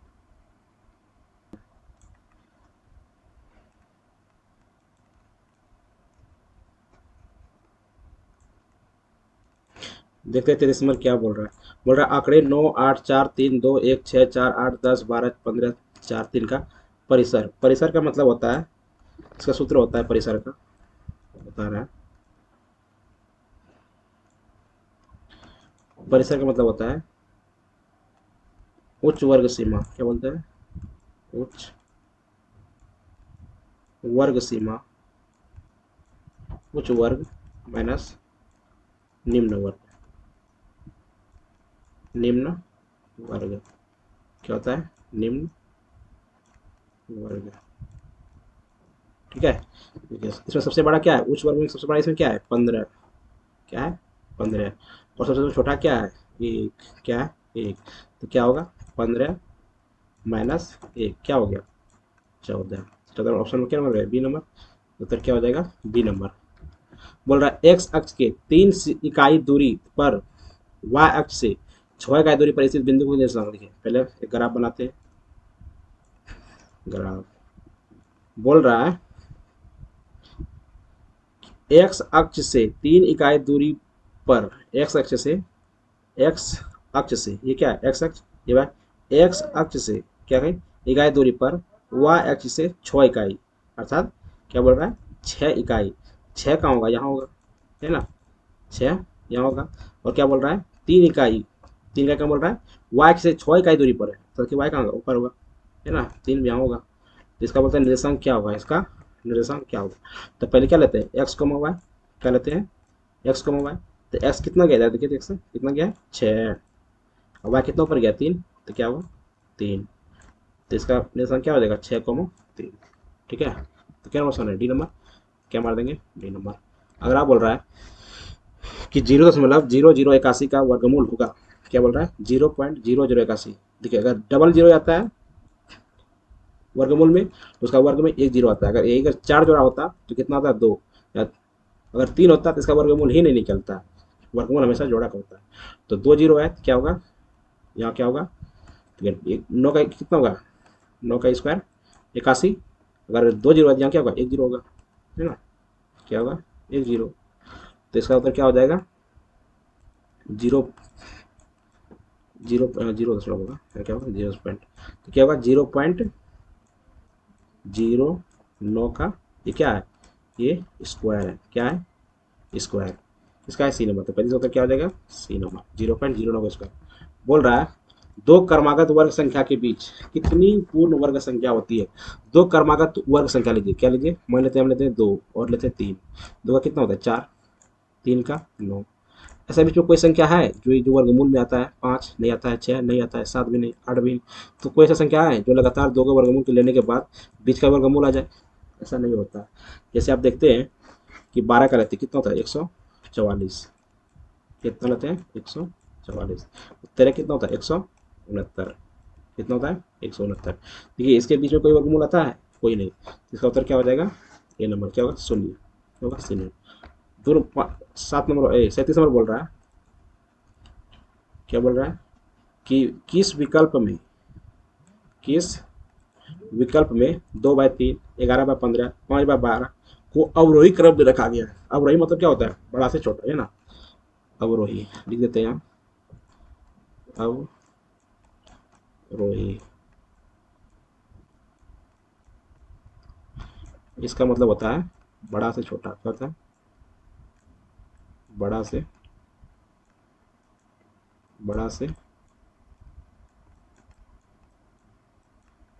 देखते हैं 33 नंबर क्या बोल रहा है, बोल रहा है आंकड़े 9 8 4 3 2 1 6 4 8 10 12 15 4 3 का परिसर, परिसर का मतलब होता है, इसका सूत्र होता है परिसर का, बता रहा है परिसर का मतलब होता है उच्च वर्ग सीमा, क्या बोलते हैं, उच्च वर्ग सीमा, उच्च वर्ग माइनस निम्न वर्ग, निम्न वर्ग क्या होता है, निम्न वर्ग। ठीक है, इसमें सबसे बड़ा क्या है, उच्च वर्ग में सबसे बड़ा इसमें क्या है, 15, क्या है, 15, और सबसे छोटा क्या है, एक, क्या है, एक, तो क्या होगा, 15 माइनस एक क्या हो गया, 14। 14 ऑप्शन में क्या नंबर है, बी नंबर, उत्तर क्या हो जाएगा, बी नंबर। बोल रहा है एक्स अक्ष के 3 इकाई दूरी पर वाई अक्ष से 6 इकाई दूरी पर स्थित बिंदु को निर्देशांक लिखे। पहले एक ग्राफ बनाते हैं, ग्राफ बोल रहा है एक्स अक्ष से 3 इकाई दूरी पर, एक्स अक्ष से, एक्स अक्ष से, ये क्या है, एक्स अक्ष, ये बात एक्स अक्ष से क्या कहें, इकाई दूरी पर वाई अक्ष से 6 इकाई, अर्थात क्या बोल रहा है, 6 इकाई, 6 कहाँ होगा, यहाँ होगा, है ना, 6 यहाँ होगा, और क्या बोल रहा है, 3 इकाई, 3 इकाई क्या बोल रहा है, वाई से 6 इकाई दूरी पर है, तो कि वाई कहाँ होगा, ऊपर होगा, है ना, 3 यहाँ होगा, तो इसका बोलते हैं निर्देशांक क्या होगा, इसका निर्देशांक क्या होगा। तो पहले क्या लेते हैं, एक्स कमा वाई, क्या लेते हैं, एक्स कमा वाई, तो एक्स कितना गया था, देखिए एक्स कितना गया है, 6, और वाई कितना ऊपर गया, 3, तो क्या होगा, 3, तो इसका निर्देशांक क्या हो जाएगा, 6, 3। ठीक है, तो क्या ऑप्शन है, डी नंबर, क्या मार देंगे, डी नंबर। अगर आप बोल रहा है कि 0.0081 का वर्गमूल होगा, क्या बोल रहा है, 0.0081, देखिए अगर डबल जीरो आता है वर्गमूल में तो उसका वर्ग में एक जीरो आता है, अगर यही अगर 4 जोड़ा होता तो कितना आता है, 2, या अगर 3 होता तो इसका वर्गमूल ही नहीं निकलता, वर्गमूल हमेशा जोड़ा का होता है, तो 2 जीरो है तो क्या होगा, यहाँ क्या होगा, ठीक है, 9 का कितना होगा, 9 का स्क्वायर 81, अगर 2 जीरो है तो यहाँ क्या होगा, 1 जीरो होगा, है ना, क्या होगा, 1 जीरो, तो इसका उत्तर क्या हो जाएगा, जीरो, जीरो जीरो दशमलव होगा, क्या होगा, 0 पॉइंट, तो क्या होगा, 0.09 का, ये क्या है, ये स्क्वायर है, क्या है, स्क्वायर, इसका है सी नंबर, तो 35 उत्तर क्या हो जाएगा, सी नंबर, 0.09 का स्क्वायर। बोल रहा है दो क्रमागत वर्ग संख्या के बीच कितनी पूर्ण वर्ग संख्या होती है, दो क्रमागत वर्ग संख्या लीजिए, क्या लीजिए, मान लेते हैं, हम लेते हैं 2 और लेते हैं 3, 2 का कितना होता है, 4, 3 का 9, ऐसा बीच में कोई संख्या है जो जो वर्गमूल में आता है, 5 नहीं आता है, 6 नहीं आता है, 7 भी नहीं, 8 भी नहीं, तो कोई ऐसा संख्या है जो लगातार 2 के वर्गमूल के लेने के बाद बीच का वर्गमूल आ जाए, ऐसा नहीं होता। जैसे आप देखते हैं कि 12 का लेते कितना होता है, 144, कितना लेते हैं, 144, तेरह कितना होता है, 169, कितना होता है, 169, देखिए इसके बीच में कोई वर्गमूल आता है, कोई नहीं, इसका उत्तर क्या हो जाएगा, ये नंबर क्या होगा, शून्य, क्या होगा, शून्य। दोनों 7 नंबर 37 नंबर बोल रहा है, क्या बोल रहा है कि किस विकल्प में 2/3, 11/15, 5/12 को अवरोही क्रम में रखा गया है, अवरोही मतलब क्या होता है, बड़ा से छोटा, है ना, अवरोही लिख देते हैं यहाँ, अवरोही, इसका मतलब होता है बड़ा से छोटा, क्या होता है, बड़ा से, बड़ा से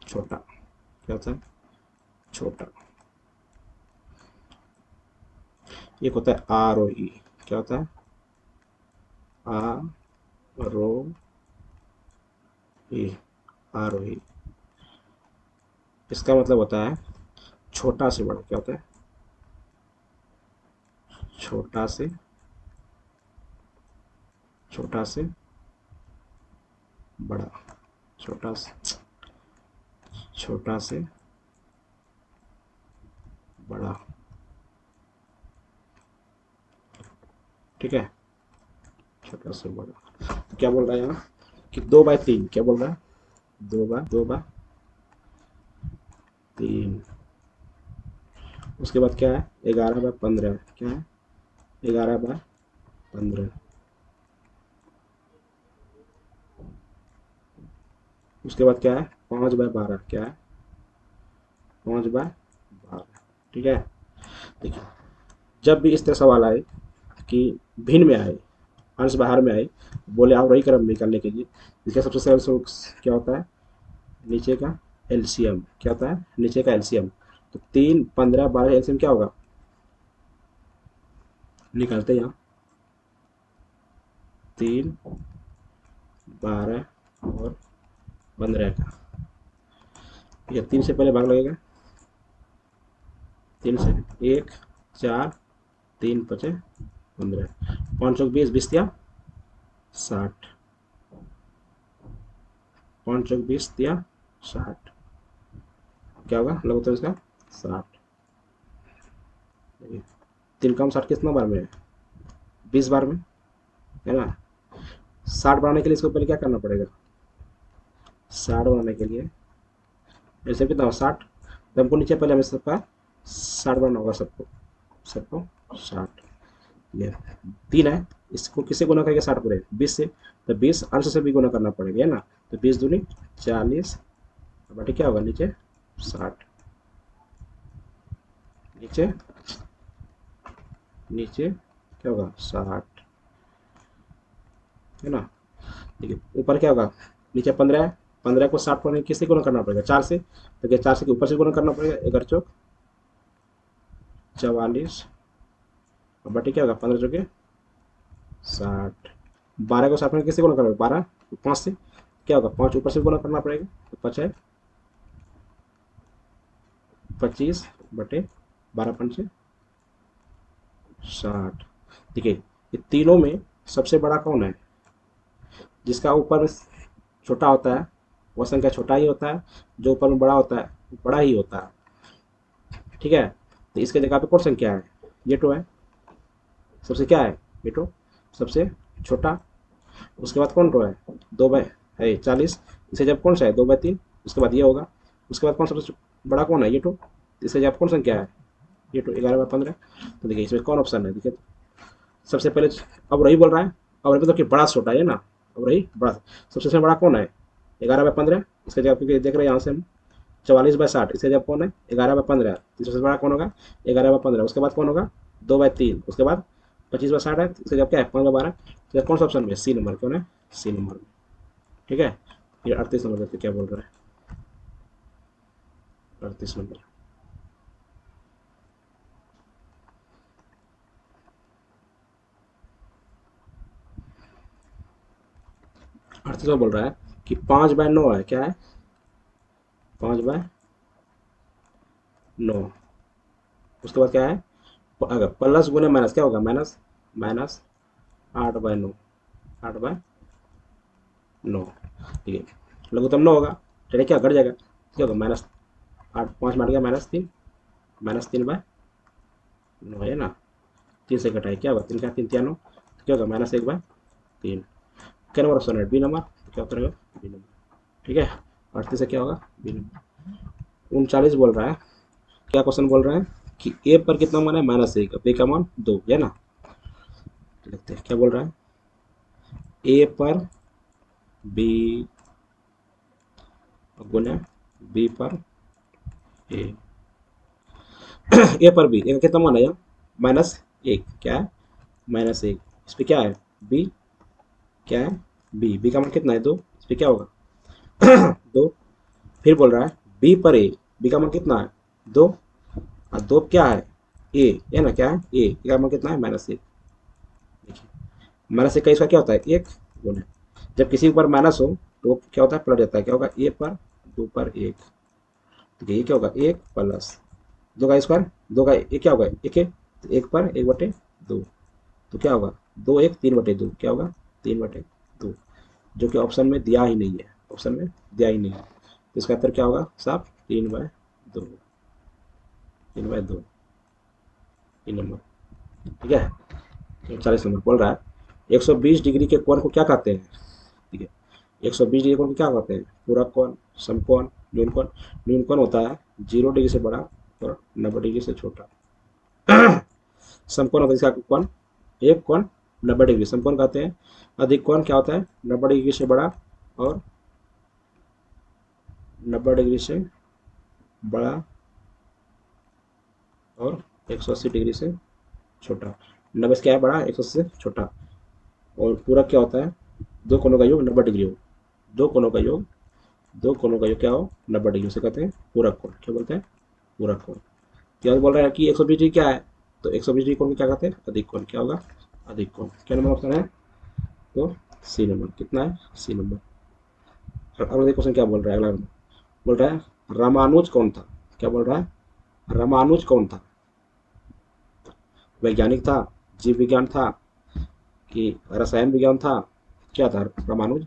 छोटा, क्या होता है, छोटा। एक होता है आरोही, क्या होता है, आरोही, आरोही, इसका मतलब होता है छोटा से बड़ा, क्या होता है, छोटा से, छोटा से बड़ा, छोटा से, छोटा से बड़ा, ठीक है, छोटा से बड़ा, तो क्या बोल रहा है यहाँ कि 2/3, क्या बोल रहा है, 2/3, उसके बाद क्या है, 11/15, क्या है, 11/15, उसके बाद क्या है, 5/12, क्या है, 5/12, ठीक है। देखिए जब भी इस तरह सवाल आए कि भिन्न में आए, अंश बाहर में आए, बोले आप वही क्रम निकालने के लिए, इसका सबसे सरल सूत्र क्या होता है, नीचे का एलसीएम क्या होता है, नीचे का एलसीएम। तो 3, 15, 12 एलसीएम क्या होगा, निकालते हैं यहाँ, 3, 12 और 15 का, ये 3 से पहले भाग लगेगा, 3 से 1, 4, 3 5 15, 5 चौक 20, 20 दिया 60, 5 चौक 20 दिया 60, क्या होगा लघुत्तम इसका 60। 3 कम 60 कितना बार में है, 20 बार में है ना। 60 बनाने के लिए इसको पहले क्या करना पड़ेगा, 60 बनाने के लिए ऐसे कितना हो 60, तो हमको नीचे पहले हमें सबका 60 बनाना होगा, सबको सबको 60, ये 3 है, इसको किससे गुना करके 60 पूरे 20 से, तो 20 अंश से भी गुना करना पड़ेगा है ना, तो 20 दूनी 40, बटे क्या होगा नीचे 60, नीचे नीचे क्या होगा 60 है ना। देखिए ऊपर क्या होगा, नीचे 15 है, 15 को 60 पर किससे गुना करना पड़ेगा 4 से, तो क्या 4 से ऊपर से गुना करना पड़ेगा, 11 चौक 44, और बटे क्या होगा 15 चौके 60, 12 को 60 में किससे गुना करना पड़ेगा 12, 5 से क्या होगा 5 ऊपर से गुना करना पड़ेगा, तो 5 है 25 बटे 12 पंचे 60। देखिए ये तीनों में सबसे बड़ा कौन है, जिसका ऊपर छोटा होता है वह संख्या छोटा ही होता है, जो ऊपर में बड़ा होता है वो बड़ा ही होता है, ठीक है। तो इसके जगह पे कौन संख्या है, ये टो है, सबसे क्या है ये टो सबसे छोटा, उसके बाद कौन टो है 2 बाय है 40, इसे जब कौन सा है 2/3, उसके बाद ये होगा, उसके बाद कौन सबसे बड़ा कौन है ये टो, इसे जब कौन संख्या है ये टो 11/15। तो देखिए इसमें कौन ऑप्शन है, देखिए सबसे पहले अब रही बोल रहा है, अब रही मतलब कि बड़ा छोटा है ना, अब रही बड़ा, सबसे बड़ा कौन है 11/15, इसका जवाब क्योंकि देख रहे हैं यहाँ से हम 44/60, इसका जवाब कौन है 11/15, तो सबसे बड़ा कौन होगा 11/15, उसके बाद कौन होगा 2/3, उसके बाद 25/60 है, इसका जवाब क्या है 5/12, तो कौन सा ऑप्शन में सी नंबर कौन है, सी नंबर में, ठीक है। फिर 38 नंबर देखते क्या बोल रहा है, 38 नंबर, 38 में बोल रहा है कि 5/9 है, क्या है 5/9, उसके बाद क्या है, अगर प्लस गुने माइनस क्या होगा माइनस, माइनस 8/9, 8/9, ठीक है, लघुत्तम 9 होगा, चलिए क्या घट जाएगा, क्या होगा माइनस 8, 5 मार गया -3, -3/9 है ना, 3 से घटाए क्या होगा 3 का 3 9, क्या होगा -1/3, क्या नंबर ऑप्शन है बी नंबर, तो क्या उत्तर होगा बी नंबर, ठीक है। 38 से क्या होगा बी नंबर। 39 बोल रहा है, क्या क्वेश्चन बोल रहा है कि ए पर कितना मान है -1, बी का मान 2 है ना, देखते हैं क्या बोल रहा है, ए पर बी गुना बी पर ए, ए पर बी, ए का कितना मान है यहाँ -1, क्या है -1, इस पर क्या है बी, क्या है बी का मान कितना है 2, इस पर क्या होगा 2, फिर बोल रहा है बी पर ए, बी का मान कितना है 2, और 2 क्या है ए है ना, क्या है ए का मान कितना है -1, देखिए -1 का इसका क्या होता है 1 गुना, जब किसी ऊपर माइनस हो तो क्या होता है पलट जाता है, क्या होगा ए पर 2 पर 1, तो ये क्या होगा 1 प्लस 2 का स्क्वायर, 2 का एक क्या होगा 1 है, तो 1 पर 1/2, तो क्या होगा 2 1 3/2, क्या होगा 3/2, जो कि ऑप्शन में दिया ही नहीं है, ऑप्शन में दिया ही नहीं है, तो इसका उत्तर क्या होगा साफ 3/2, 3/2 तीन नंबर, ठीक है। 40 नंबर बोल रहा है 120 डिग्री के कोण को क्या कहते हैं, ठीक है, 120 डिग्री कोण को क्या कहते हैं, पूरक कोण, समकोण, न्यूनकोण। न्यूनकोण होता है 0 डिग्री से बड़ा और 90 डिग्री से छोटा, समकोण होता है इसका कोण, एक कोण 90 डिग्री समकोण कहते हैं, अधिक कोण क्या होता है 90 डिग्री से बड़ा और 90 डिग्री से बड़ा और 180 डिग्री से छोटा, 90 से क्या है बड़ा 180 से छोटा, और पूरक क्या होता है? दो कोनों का योग 90 डिग्री हो। दो कोनों का योग, दो कोनों का योग क्या हो? 90 डिग्री। उसे कहते हैं पूरक कोण। क्या बोलते हैं? पूरक कोण। क्या बोल रहा है कि 120 डिग्री क्या है? तो 120 डिग्री कोण को क्या कहते हैं? अधिक कोण। क्या होगा? अधिक कोण। क्या नंबर ऑप्शन है? तो सी नंबर। कितना है? C number. अगला क्वेश्चन क्या बोल रहा है? अगला बोल रहा है रामानुज कौन था? क्या बोल रहा है? रामानुज कौन था? वैज्ञानिक था, जीव विज्ञान था, कि रसायन विज्ञान था? क्या था रामानुज?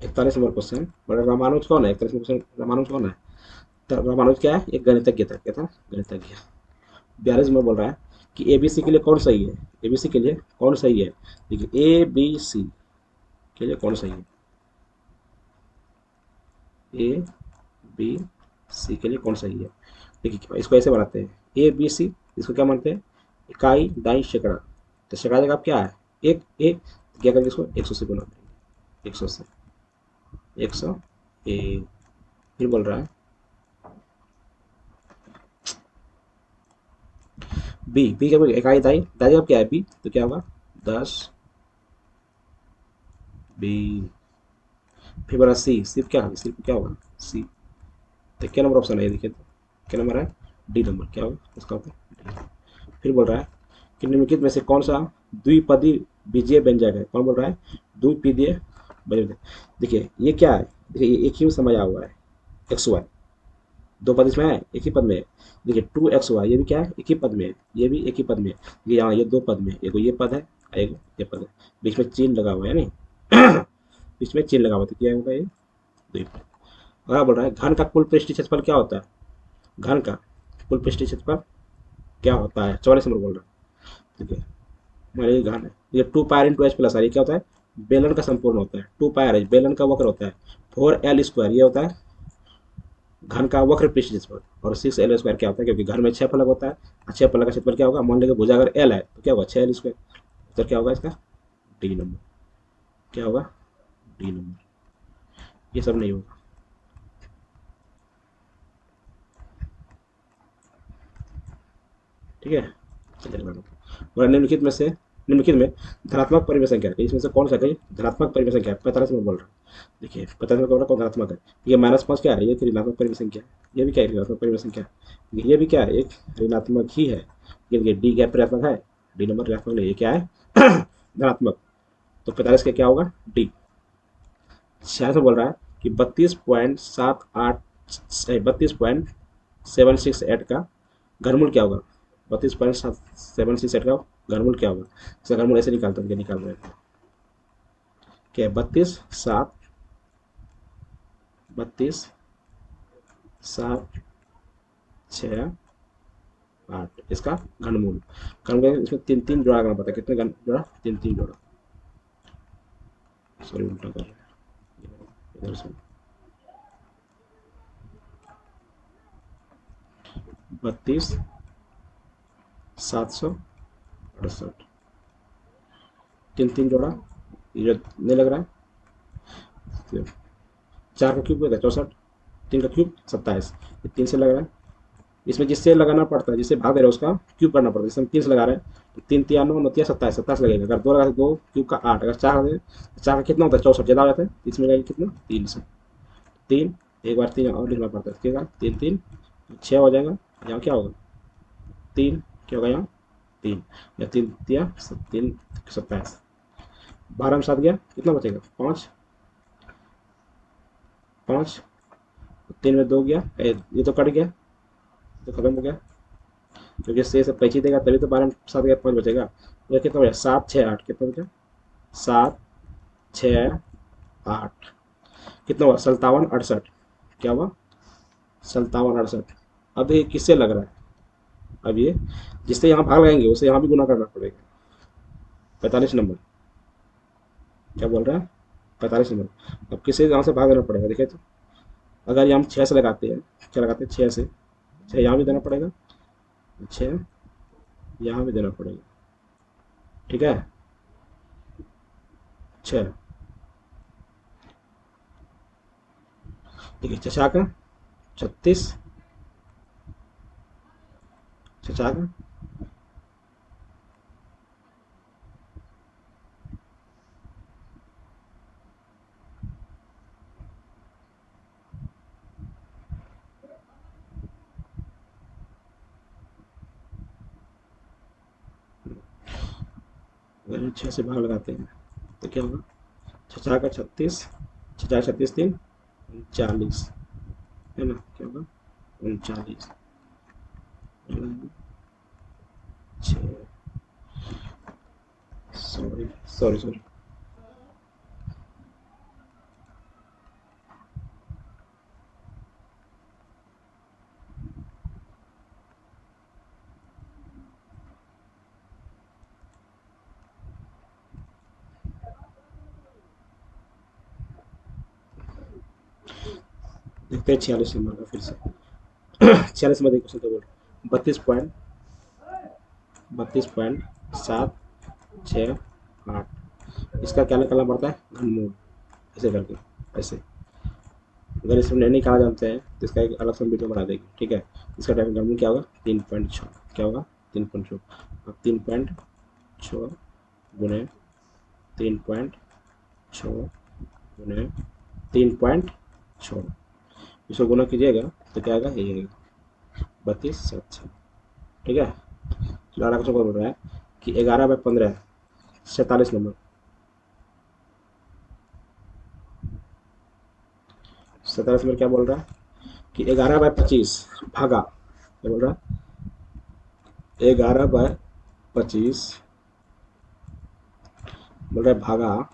41 number question. बोला रामानुज कौन है? 41 क्वेश्चन, रामानुज कौन है? तो रामानुज क्या है? एक गणितज्ञ था। क्या था? गणितज्ञ। 42 में बोल रहा है कि एबीसी के लिए कौन सही है? एबीसी के लिए कौन सही है? देखिए, ए बी सी के लिए कौन सही है? ए बी सी के लिए कौन सही है? देखिए, इसको ऐसे बनाते हैं, ए बी सी। इसको क्या मानते हैं? इकाई, दाई, सैकड़ा। तो सैकड़ा जगह क्या है? एक एक। क्या करेंगे इसको? 100 से गुना करेंगे। 100 से। 100 ए। फिर बोल रहा है बी। बी क्या बोलेगा? इकाई, दाई। दाई जगह क्या है? बी। तो क्या होगा? 10 बी। फिर बोला सी। सी क्या होगा? सी क्या होगा? सी। तो क्या नंबर ऑप्शन है? ये देखिए तो क्या नंबर है? D number. क्या होगा इसका? होता है डी। फिर बोल रहा है कि निम्नलिखित में से कौन सा द्विपदी बीजीय व्यंजक है? कौन बोल रहा है? द्विपदीय व्यंजक। देखिए ये क्या है? देखिए ये एक ही में समाया हुआ है, एक्स वाई। दो पद इसमें है, एक ही पद में है। देखिए 2xy, ये भी क्या है? एक ही पद में है। ये भी एक ही पद में है। ये यहाँ ये दो पद में है। एगो ये पद है, एक ये पद है। बीच में चिन्ह लगा हुआ है नहीं? बीच में चिन्ह लगा हुआ, तो क्या होगा? ये द्विपद। अगला बोल रहा है घन का कुल पृष्ठीय क्षेत्रफल क्या होता है? घन का कुल पृष्ठीय क्षेत्रफल क्या होता है? 44 नंबर बोल रहा है। ठीक है, हमारे ये घन है। ये 2 pi into H plus R, ये क्या होता है? बेलन का संपूर्ण होता है। 2 पाई बेलन का वक्र होता है। 4l स्क्वायर ये होता है घन का वक्र पृष्ठ क्षेत्रफल। और 6l स्क्वायर क्या होता है? क्योंकि घर में 6 फलक होता है, और 6 फलक का क्षेत्रफल क्या होगा? मान लीजिए भुजा अगर एल है तो क्या होगा? 6l square. तो क्या होगा इसका? D number. क्या होगा? D number. ये सब नहीं होगा। ठीक है, चलिए अगला नंबर। और निम्नलिखित में से, निम्नलिखित में धनात्मक परिमेय संख्या है, इसमें से कौन सा कही धनात्मक परिमेय संख्या है? 45 में बोल रहा हूँ। देखिए 45 में बोल रहा कौन धनात्मक है? ये -5 क्या है? ये ऋणात्मक परिमेय संख्या है। ये भी क्या है? ऋणात्मक परिमेय संख्या है। ये भी क्या है? एक ऋणात्मक ही है। ये देखिए डी क्या ऋणात्मक है? डी नंबर ऋणात्मक नहीं, ये क्या है? धनात्मक। तो 45 का क्या होगा? डी। 46 में बोल रहा है कि 32.768 का घनमूल क्या होगा? 32.768 का घनमूल क्या होगा? इसका घनमूल ऐसे निकालते हैं, निकाल रहे हैं। क्या है? 32.768 इसका घनमूल। घनमूल इसमें तीन तीन जोड़ा करना पड़ता है। कितने जोड़ा? तीन तीन जोड़ा। सॉरी, उल्टा कर रहे हैं इधर से। 32,768। तीन तीन जोड़ा। ये नहीं लग रहा है? तो 4 का क्यूब होता है 64। 3 का क्यूब 27। ये 3 से लग रहा है। इसमें जिससे लगाना पड़ता है, जिससे भाग दे रहा है उसका क्यूब करना पड़ता है। जैसे हम 3 से लगा रहे हैं तो 3 3 9 9 27, 27 लगेगा। अगर 2 लगा तो 2 क्यूब का 8। अगर 4 है, 4 का कितना होता है? 64 ज़्यादा हो जाता है। इसमें लगेगा कितना? 3 से। 3, एक बार 3 और लिखना पड़ता है। इसके बाद 3 3 6 हो जाएगा। यहाँ क्या होगा? 3 क्या होगा यहाँ? 3 या 3 तिया 3 27। 12 में 7 गया, कितना बचेगा? 5। 5, 3 में 2 गया, ये तो कट गया, तो खत्म हो गया। क्योंकि से पैंची देगा तभी तो 12 में 7 गया, 5 बचेगा। तो कितना बचा? 7 6 8। कितना बचा? 7 6 8। कितना हुआ? 57 68। क्या हुआ? 57 68। अब ये किससे लग रहा है? अब ये जिससे यहाँ भाग लगाएंगे उसे यहाँ भी गुना करना पड़ेगा। 45 नंबर। क्या बोल रहा है? 45 नंबर। अब किसे यहाँ से भाग देना पड़ेगा? देखिए तो अगर ये हम 6 से लगाते हैं, क्या लगाते हैं? 6 से। 6 यहाँ भी देना पड़ेगा, 6 यहाँ भी देना पड़ेगा। ठीक है, 6। देखिए चचा का 36, चचा का अगर 6 से भाग लगाते हैं तो क्या होगा? 6 का 36, 6 36 3 39, है ना? क्या होगा? 39, छः, सॉरी सॉरी सॉरी, देखते हैं 46 नंबर का फिर से। 46 नंबर क्वेश्चन तो बोल, 32.7 6 8, इसका क्या निकालना पड़ता है? घनमूल, ऐसे करके, ऐसे। अगर इसमें नहीं निकाला जानते हैं तो इसका एक अलग से वीडियो बना देंगे, ठीक है? इसका टाइम घनमूल क्या होगा? 3.6, क्या होगा? 3.6। अब 3.6 गुने 3.6 गुने 3.6, इसको गुना कीजिएगा तो क्या आएगा? ये आएगा 32.7, ठीक है? ग्यारह क्वेश्चन बोल रहा है कि 11/15 47 नंबर, 47 में क्या बोल रहा है कि 11/25 भागा, क्या बोल रहा है? 11/25 बोल रहा है भागा,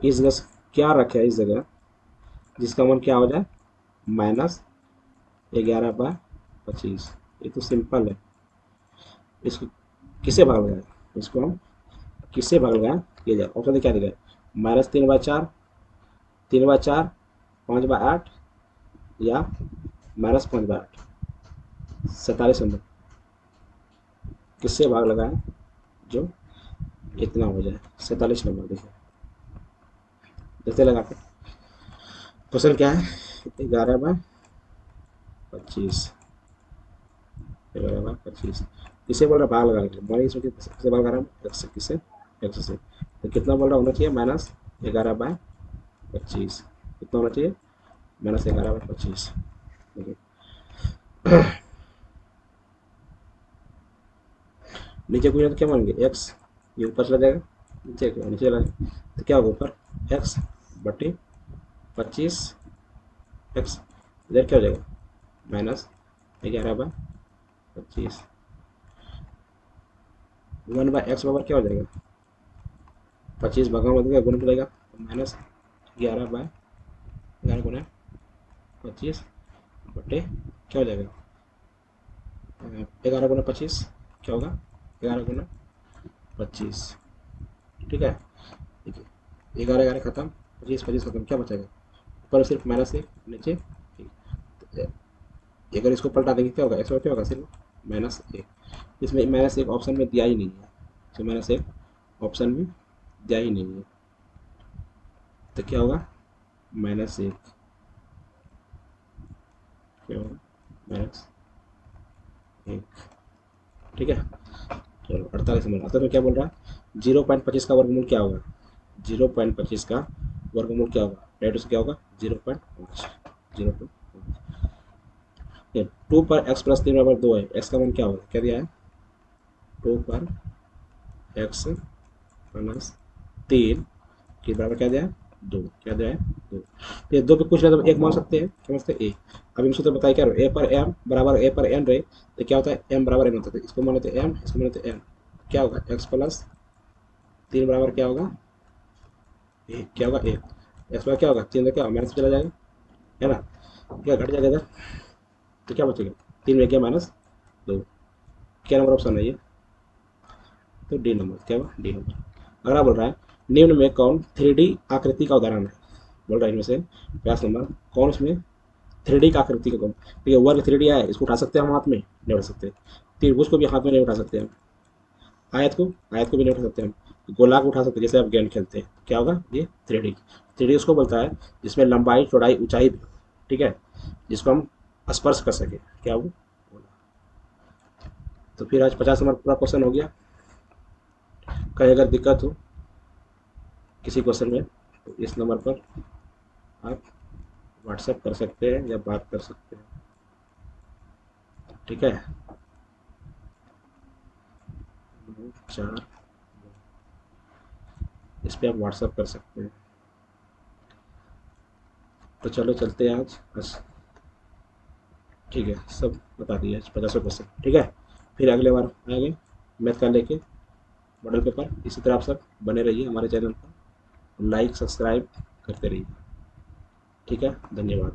इस जगह क्या रखे है, इस जगह जिसका मान क्या हो जाए? -11/25। ये तो सिंपल है। इसको किससे भाग लगाए? इसको हम किससे भाग लगाए? ये जाए ऑप्शन क्या दिया है? -3/4, 3/4, 5/8 या -5/8। 47 नंबर किससे भाग लगाए जो इतना हो जाए? 47 नंबर देखिए, देखते लगा के। क्वेश्चन क्या है? 11/25, 11/25 किसे बोल रहा है? भाग लगा के मान, इसमें किससे भाग लगा रहा है? एक्स से। किससे? एक्स से। तो कितना बोल रहा होना चाहिए? -11/25। कितना होना चाहिए? -11/25। देखिए, नीचे कुछ तो क्या मानेंगे? एक्स, ये ऊपर चला जाएगा, नीचे चला जाएगा तो क्या होगा? ऊपर एक्स बटे 25, एक्स इधर क्या हो जाएगा? -11/25। 1/x बराबर क्या हो जाएगा? 25 भगा मत गया, गुना मिलेगा तो -11/11 गुना 25 बटे क्या हो जाएगा? 11 गुना 25 क्या होगा? 11 गुना 25, ठीक है? देखिए 11 11 खत्म, 25 25 खत्म, क्या बचेगा? ऊपर सिर्फ -1, नीचे ठीक। अगर इसको पलटा देंगे क्या होगा? एक्स क्या होगा? सिर्फ -1। इसमें -1 ऑप्शन में दिया ही नहीं है, तो -1 ऑप्शन में दिया ही नहीं है, तो क्या होगा? -1 क्या होगा? -1, ठीक है? चलो 48 नंबर आता है, तो क्या बोल रहा है? 0.25 का वर्गमूल क्या होगा? 0.25 का वर्गमूल क्या होगा? राइट, उसका क्या होगा? 0.5, 0.5। 2 पर x + 3 बराबर 2 है, x का मान क्या होगा? क्या दिया है? 2 पर x + 3 के बराबर क्या दिया है? 2, क्या दिया है? 2। तो ये 2 पे कुछ नहीं तो एक मान सकते हैं, क्या मान सकते हैं? ए। अब इनसे तो बताइए क्या रहे? ए पर m बराबर ए पर n रहे तो क्या होता है? m बराबर n होता है, तो इसको मान लेते हैं m, इसको मान लेते हैं n। क्या होगा? x + 3 बराबर क्या होगा? एक, क्या होगा? 1। एक्स बराबर क्या होगा? 3 तो क्या होगा? माइनस चला जाएगा, है ना? क्या घट जाएगा इधर, तो क्या बचेगा? 3 में क्या? -2। क्या नंबर ऑप्शन है ये? तो डी नंबर, क्या होगा? D number. अगला बोल रहा है निम्न में कौन 3D आकृति का उदाहरण है? बोल रहा है इनमें से 50 नंबर कौन इसमें 3D का आकृति का कौन? देखिए वर्ग 3D है, इसको उठा सकते हैं हम हाथ में? नहीं उठा सकते। त्रिभुज को भी हाथ में नहीं उठा सकते हम। आयत को भी नहीं उठा सकते हम। गोला को उठा सकते हैं, जैसे आप गेंद खेलते हैं, क्या होगा? ये 3D। 3D उसको बोलता है जिसमें लंबाई चौड़ाई ऊंचाई भी हो, ठीक है? जिसको हम स्पर्श कर सके, क्या वो? तो फिर आज 50 नंबर पूरा क्वेश्चन हो गया। कहीं अगर दिक्कत हो किसी क्वेश्चन में तो इस नंबर पर आप व्हाट्सएप कर सकते हैं या बात कर सकते हैं, ठीक है? 4, इस पे आप व्हाट्सअप कर सकते हैं। तो चलो चलते हैं आज बस। ठीक है, सब बता दिया 50%। ठीक है, फिर अगले बार आएंगे मैथ का लेके मॉडल पेपर। इसी तरह आप सब बने रहिए हमारे चैनल पर, लाइक सब्सक्राइब करते रहिए। ठीक है, धन्यवाद।